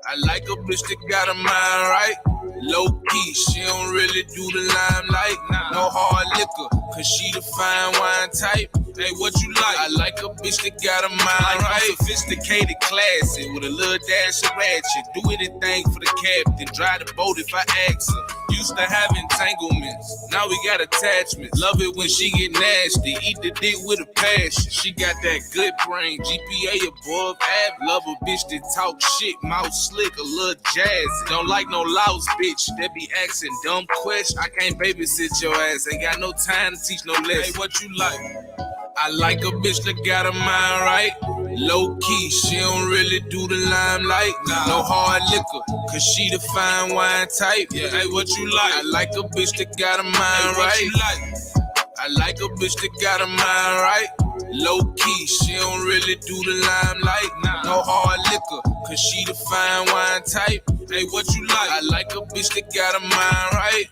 I like a bitch that got a mind right. Low key, she don't really do the limelight. No hard liquor, cause she the fine wine type. Hey, what you like? I like a bitch that got a mind right. Sophisticated, classy, with a little dash of ratchet. Do anything for the captain, drive the boat if I ask her. Used to have entanglements, now we got attachments. Love it when she get nasty, eat the dick with a passion. She got that good brain, GPA above average. Love a bitch that talk shit, mouth slick, a little jazzy. Don't like no louse bitch that be asking dumb questions. I can't babysit your ass, ain't got no time to teach no lesson. Hey, what you like? I like a bitch that got a mind right. Low key, she don't really do the limelight. No hard liquor, cause she the fine wine type. Hey, what you like? I like a bitch that got a mind right. I like a bitch that got a mind right. Low key, she don't really do the limelight. No hard liquor, cause she the fine wine type. Hey, what you like? I like a bitch that got a mind right.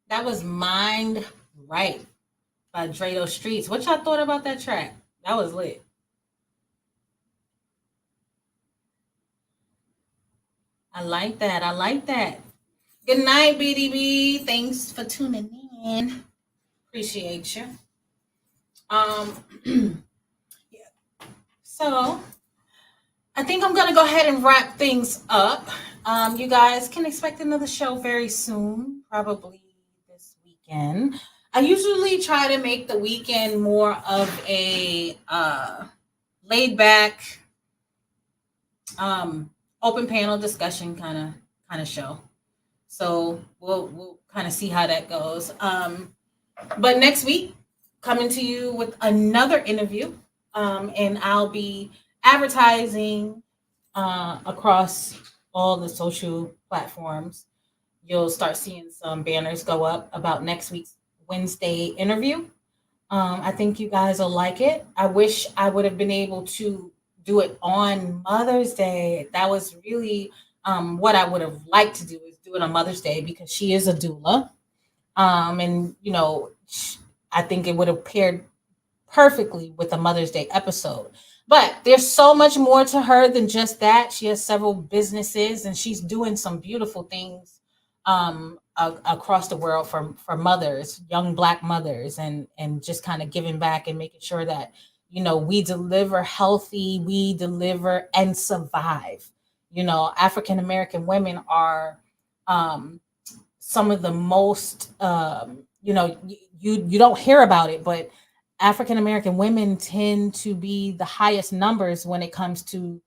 That was Mind Right by Drado Streets. What y'all thought about that track? That was lit. I like that. I like that. Good night, BDB. Thanks for tuning in. Appreciate you. So I think I'm gonna go ahead and wrap things up. You guys can expect another show very soon, probably this weekend. I usually try to make the weekend more of a laid back, open panel discussion kind of show. So we'll kind of see how that goes. But next week, coming to you with another interview, and I'll be advertising across all the social platforms. You'll start seeing some banners go up about next week's Wednesday interview. I think you guys will like it. I wish I would have been able to do it on Mother's Day. That was really what I would have liked to do, is do it on Mother's Day, because she is a doula. And I think it would have paired perfectly with a Mother's Day episode. But there's so much more to her than just that. She has several businesses, and she's doing some beautiful things across the world for mothers, young Black mothers, and just kind of giving back and making sure that we deliver healthy, we deliver and survive. African American women are some of the most you don't hear about it, but African American women tend to be the highest numbers when it comes to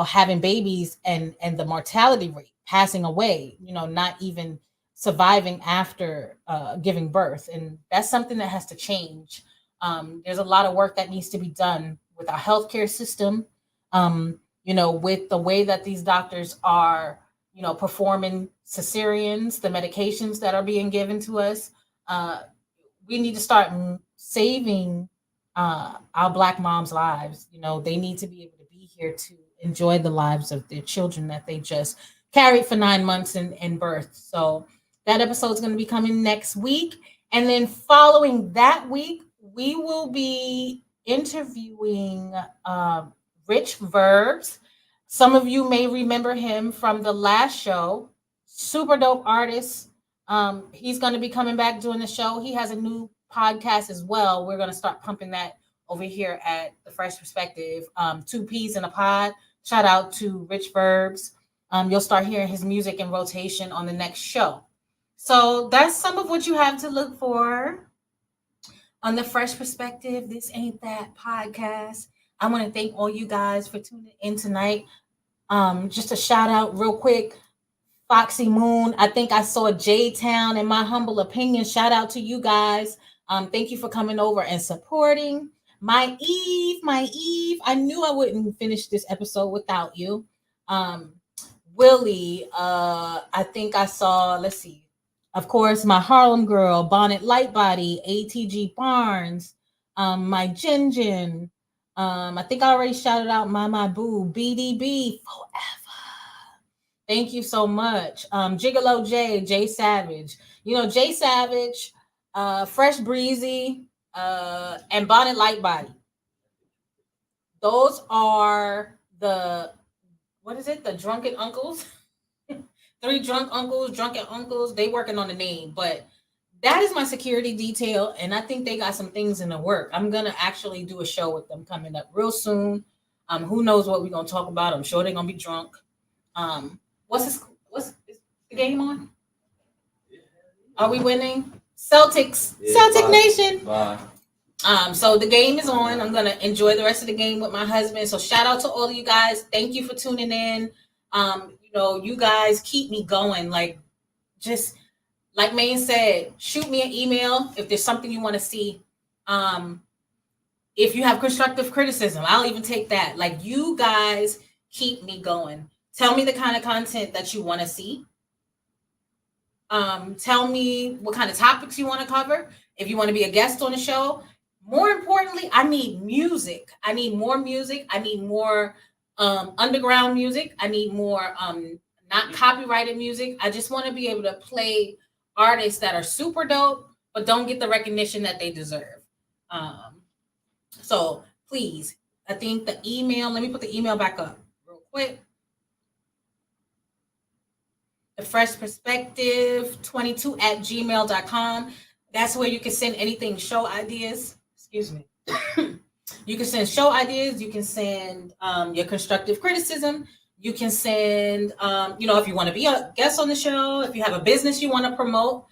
having babies, and the mortality rate, passing away, not even surviving after giving birth. And that's something that has to change. There's a lot of work that needs to be done with our healthcare system, with the way that these doctors are performing cesareans, the medications that are being given to us. We need to start saving our Black moms' lives. They need to be able to be here to enjoy the lives of their children that they just carried for 9 months in birth. So that episode is going to be coming next week. And then following that week, we will be interviewing Rich Verbs. Some of you may remember him from the last show. Super dope artist. He's going to be coming back doing the show. He has a new podcast as well. We're going to start pumping that over here at The Fresh Perspective. 2 Peas in a Pod. Shout out to Rich Verbs. You'll start hearing his music in rotation on the next show. So that's some of what you have to look for on The Fresh Perspective. This Ain't That podcast. I want to thank all you guys for tuning in tonight. Just a shout out real quick. Foxy Moon. I think I saw J-Town, in my humble opinion. Shout out to you guys. Thank you for coming over and supporting. My Eve. I knew I wouldn't finish this episode without you. Willie. I think I saw, let's see. Of course, my Harlem girl, Bonnet Lightbody, ATG Barnes, my Jin. I think I already shouted out my boo, BDB forever. Thank you so much. Gigolo J Savage. J Savage, Fresh Breezy, and Bonnet Lightbody. Those are the drunken uncles. 3 drunken uncles. They working on the name, but that is my security detail, and I think they got some things in the work. I'm gonna actually do a show with them coming up real soon. Who knows what we're gonna talk about? I'm sure they're gonna be drunk. What's the game on? Are we winning? Celtics. Yeah, Celtic bye. Nation. Bye. So the game is on. I'm gonna enjoy the rest of the game with my husband. So shout out to all of you guys. Thank you for tuning in. You guys keep me going. Just like Maine said, shoot me an email if there's something you want to see. If you have constructive criticism, I'll even take that. You guys keep me going. Tell me the kind of content that you want to see. Tell me what kind of topics you want to cover. If you want to be a guest on the show. More importantly, I need music. I need more music. I need more underground music. I need more not copyrighted music. I just want to be able to play artists that are super dope, but don't get the recognition that they deserve. So please, I think the email, let me put the email back up real quick. thefreshperspective22@gmail.com. That's where you can send anything, show ideas. Excuse me. You can send show ideas. You can send your constructive criticism. You can send, if you want to be a guest on the show, if you have a business you want to promote.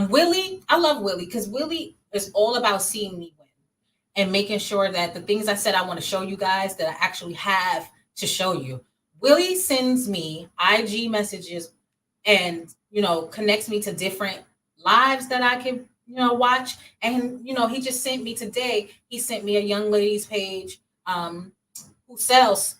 Willie, I love Willie because Willie is all about seeing me win and making sure that the things I said I want to show you guys that I actually have to show you. Willie sends me IG messages and, connects me to different lives that I can, watch. And, he just sent me today, he sent me a young lady's page who sells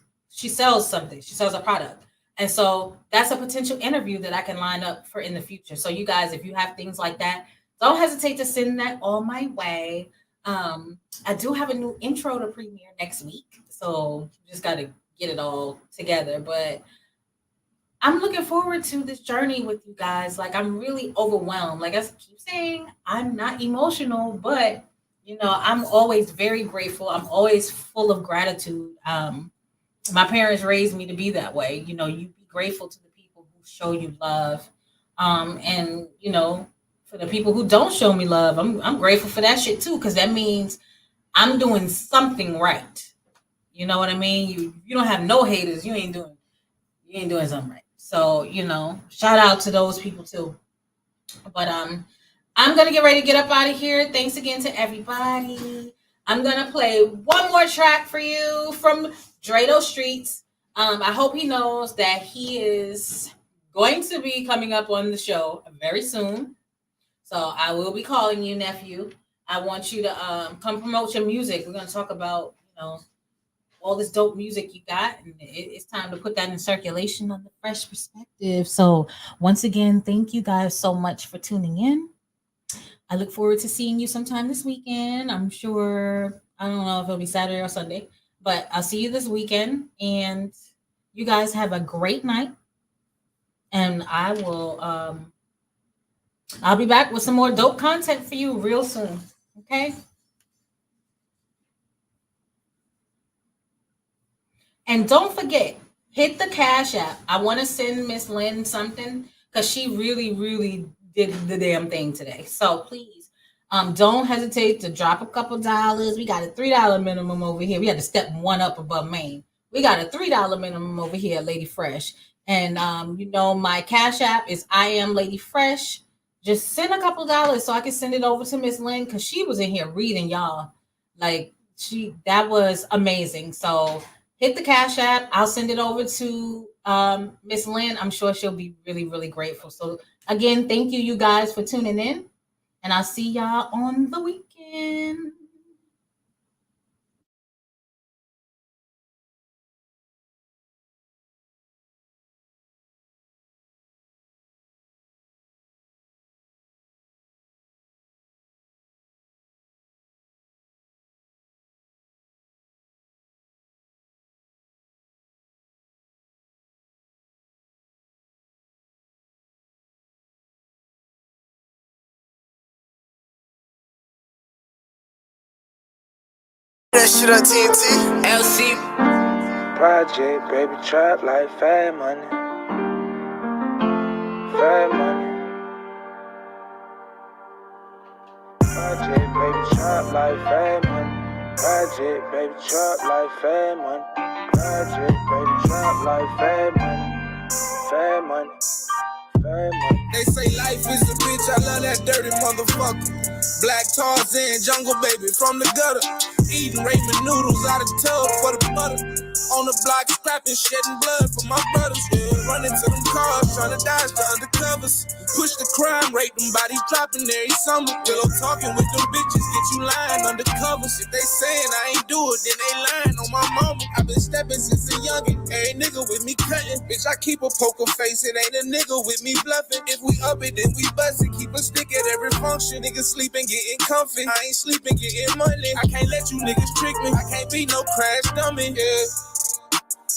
something. She sells a product. And so that's a potential interview that I can line up for in the future. So you guys, if you have things like that, don't hesitate to send that all my way. I do have a new intro to premiere next week. So just got to get it all together. But I'm looking forward to this journey with you guys. Like, I'm really overwhelmed. Like I keep saying, I'm not emotional, but I'm always very grateful. I'm always full of gratitude. My parents raised me to be that way. You be grateful to the people who show you love. And for the people who don't show me love, I'm grateful for that shit too, because that means I'm doing something right. You know what I mean? You don't have no haters. You ain't doing something right. So, shout out to those people too. But I'm gonna get ready to get up out of here. Thanks again to everybody. I'm gonna play one more track for you from Drado Streets. I hope he knows that he is going to be coming up on the show very soon. So I will be calling you, nephew. I want you to come promote your music. We're gonna talk about, all this dope music you got, and it's time to put that in circulation on the Fresh Perspective. So once again, thank you guys so much for tuning in. I look forward to seeing you sometime this weekend. I'm sure, I don't know if it'll be Saturday or Sunday, but I'll see you this weekend. And you guys have a great night. And I will, I'll be back with some more dope content for you real soon. Okay? And don't forget, hit the Cash App. I want to send Miss Lynn something because she really, really did the damn thing today. So please, don't hesitate to drop a couple dollars. We got a $3 minimum over here. We had to step one up above Maine. We got a $3 minimum over here, Lady Fresh. And my Cash App is I am Lady Fresh. Just send a couple dollars so I can send it over to Miss Lynn because she was in here reading y'all. Like that was amazing. So hit the Cash App. I'll send it over to Miss Lynn. I'm sure she'll be really, really grateful. So again, thank you guys for tuning in. And I'll see y'all on the weekend. That shit on TNT. LC. Project, baby, trap like fat money. Fat money. Project, baby, trap like fat money. Project, baby, trap like fat money. Project, baby, trap like fat money. Fat money. Fat money. They say life is a bitch, I love that dirty motherfucker. Black Tarzan, jungle baby from the gutter. Eating ramen noodles out of the tub for the butter. On the block, scrapping, shedding blood for my brothers. Yeah. Running to them cars, trying to dodge the undercovers. Push the crime rate, them bodies dropping every summer. Pillow talking with them bitches, get you lying undercovers. If they saying I ain't do it, then they lying on my mama. I been stepping since a youngin'. Every nigga with me cutting. Bitch, I keep a poker face, it ain't a nigga with me bluffing. If we up it, then we bust it. Keep a stick at every function. Niggas sleeping, getting comfy. I ain't sleeping, getting money. I can't let you niggas trick me. I can't be no crash dummy. Yeah.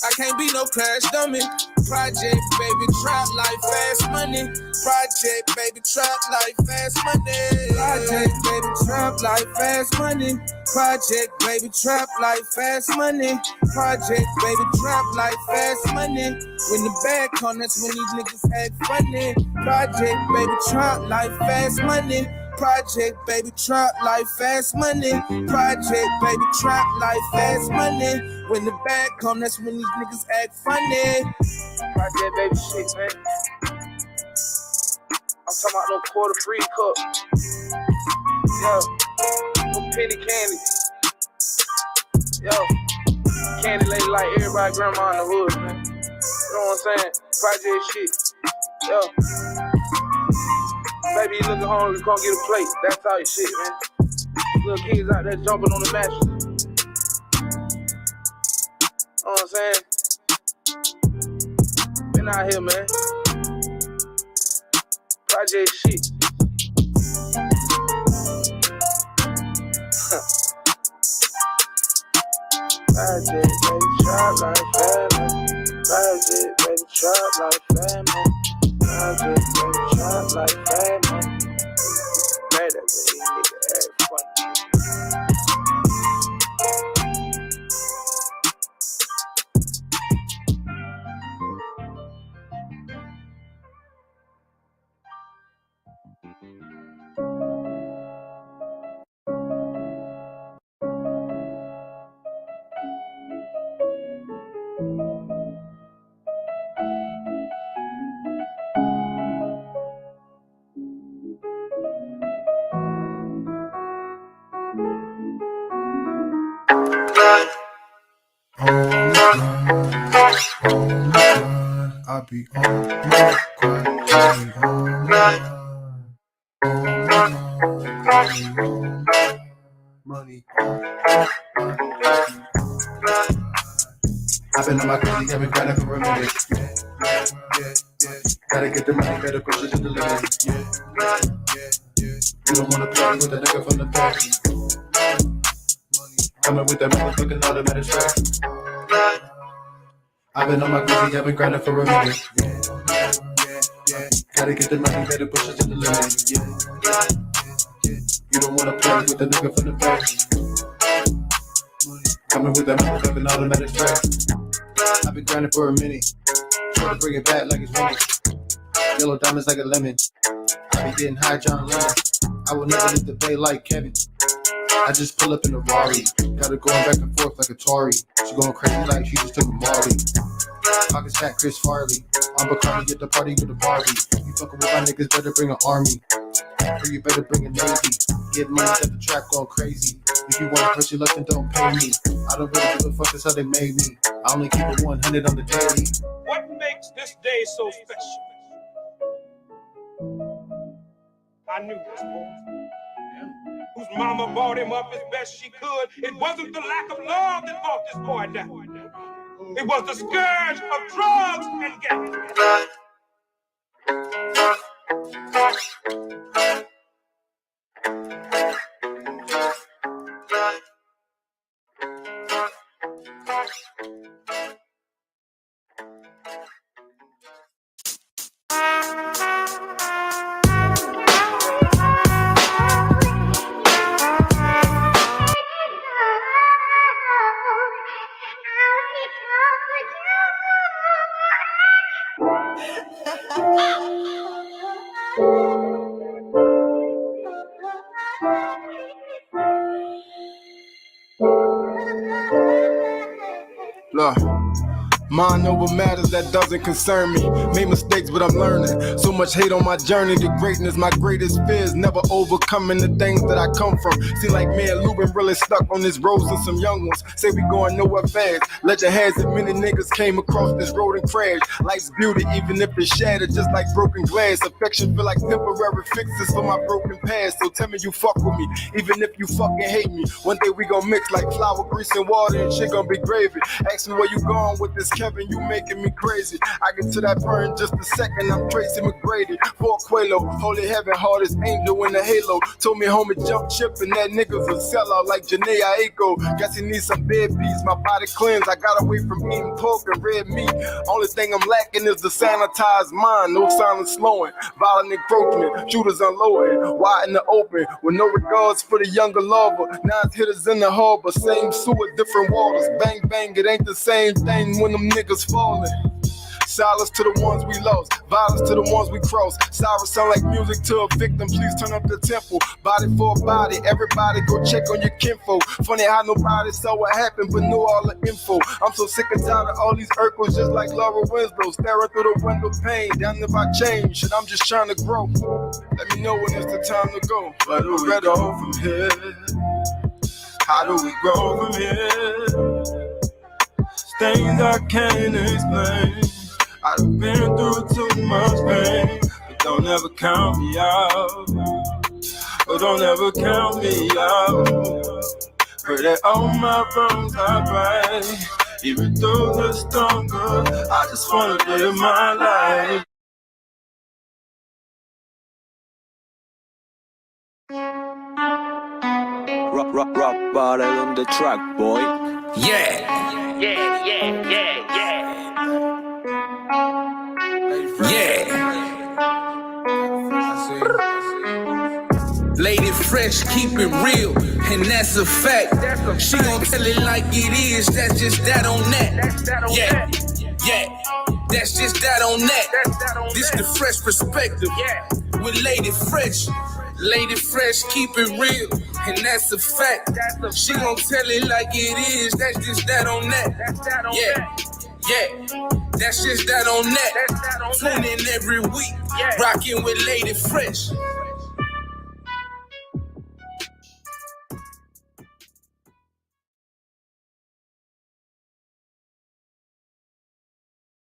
I can't be no crash dummy. Project, baby, trap like fast money. Project, baby, trap like fast money. Project, baby, trap like fast money. Project, baby, trap like fast money. Project, baby, trap like fast money. When the bag come, that's when these niggas act funny. Project, baby, trap like fast money. Project, baby, trap like fast money. Project, baby, trap like fast money. When the bag come, that's when these niggas act funny. Project, baby, shit, man. I'm talking about no quarter free cup. Yo, no penny candy. Yo, candy lady like everybody grandma in the hood, man. You know what I'm saying? Project shit. Yo. Baby, you looking hungry, come get a plate. That's how you shit, man. Little kids out there jumping on the mattress. You know what I'm saying? Been out here, man. Project shit. Project, baby, trap like family. Project, baby, trap like family. Project, baby, trap like family. Mad at me, nigga, act funny. I be on my grind, on money. I've been on my crazy, I've been grinding for a minute. Yeah. Gotta get the money, better push it to the limit. Yeah. You don't wanna play with a nigga from the back. Coming with that motherfucking automatic track. I've been on my crazy, I've been grinding for a minute. Yeah. Gotta get the money, better push it to the limit. Yeah. You don't wanna play with a nigga from the back. Coming with that motherfucking automatic track. I've been grinding for a minute. Try to bring it back like it's winning. Yellow diamonds like a lemon. I be getting high, John Lennon. I will never leave the bay like Kevin. I just pull up in a Rari. Got her going back and forth like Atari. She going crazy like she just took a Molly. Pockets fat Chris Farley. I'm Bacardi at the party with a Barbie. You fucking with my niggas, better bring an army. Or you better bring a Navy. Get money at the trap going crazy. If you wanna push your luck, then don't pay me. I don't really give a fuck, that's how they made me. I only keep it 100 on the daily. What makes this day so special? I knew this boy. Whose mama brought him up as best she could. It wasn't the lack of love that brought this boy down. It was the scourge of drugs and gangs. Look, mind over matters that doesn't concern me. Made mistakes, but I'm learning. So much hate on my journey to greatness. My greatest fears never overcoming the things that I come from. Seem like me and Lou been really stuck on this road since some young ones say we going nowhere fast. Legend has it many niggas came across this road and crashed. Life's beauty, even if it's shattered, just like broken glass. Affection feel like temporary fixes for my broken past. So tell me you fuck with me, even if you fucking hate me. One day we gon' mix like flour, grease, and water, and shit gon' be gravy. Ask me where you going with this Kevin, you making me crazy. I get to that burn just a second, I'm Tracy McGrady. For Quelo, holy heaven, hardest angel in the halo. Told me homie jump chip and that nigga's a sellout like Janae Aiko. Guess he needs some bed peace, my body cleansed. I got away from eating pork and red meat. Only thing I'm lacking is the sanitized mind. No silence slowing, violent encroachment, shooters unloading, wide in the open, with no regards for the younger lover. Nine hitters in the harbor, same sewer, different waters. Bang bang, it ain't the same thing when them niggas falling. Silence to the ones we lost, violence to the ones we cross. Sirens sound like music to a victim, please turn up the tempo. Body for a body, everybody go check on your kinfolk. Funny how nobody saw what happened but knew all the info. I'm so sick and tired of all these Urkels just like Laura Winslow. Staring through the window pane, down if I change, shit I'm just trying to grow. Let me know when it's the time to go. Where do we go from here? How do we grow from here? Things I can't explain. I've been through too much pain, but don't ever count me out. But don't ever count me out. Pray that all my wrongs are right. Even though the storm goes, I just wanna live my life. Rock bottle on the track, boy. Yeah. Lady Fresh, keep it real, and that's a fact. She gon' tell it like it is, that's just that on that. Yeah, that's just that on that. This the fresh perspective with Lady Fresh. Lady Fresh, keep it real, and that's a fact. She gon' tell it like it is, that's just that on that. Yeah, that's just that on that. Tune in every week, rockin' with Lady Fresh.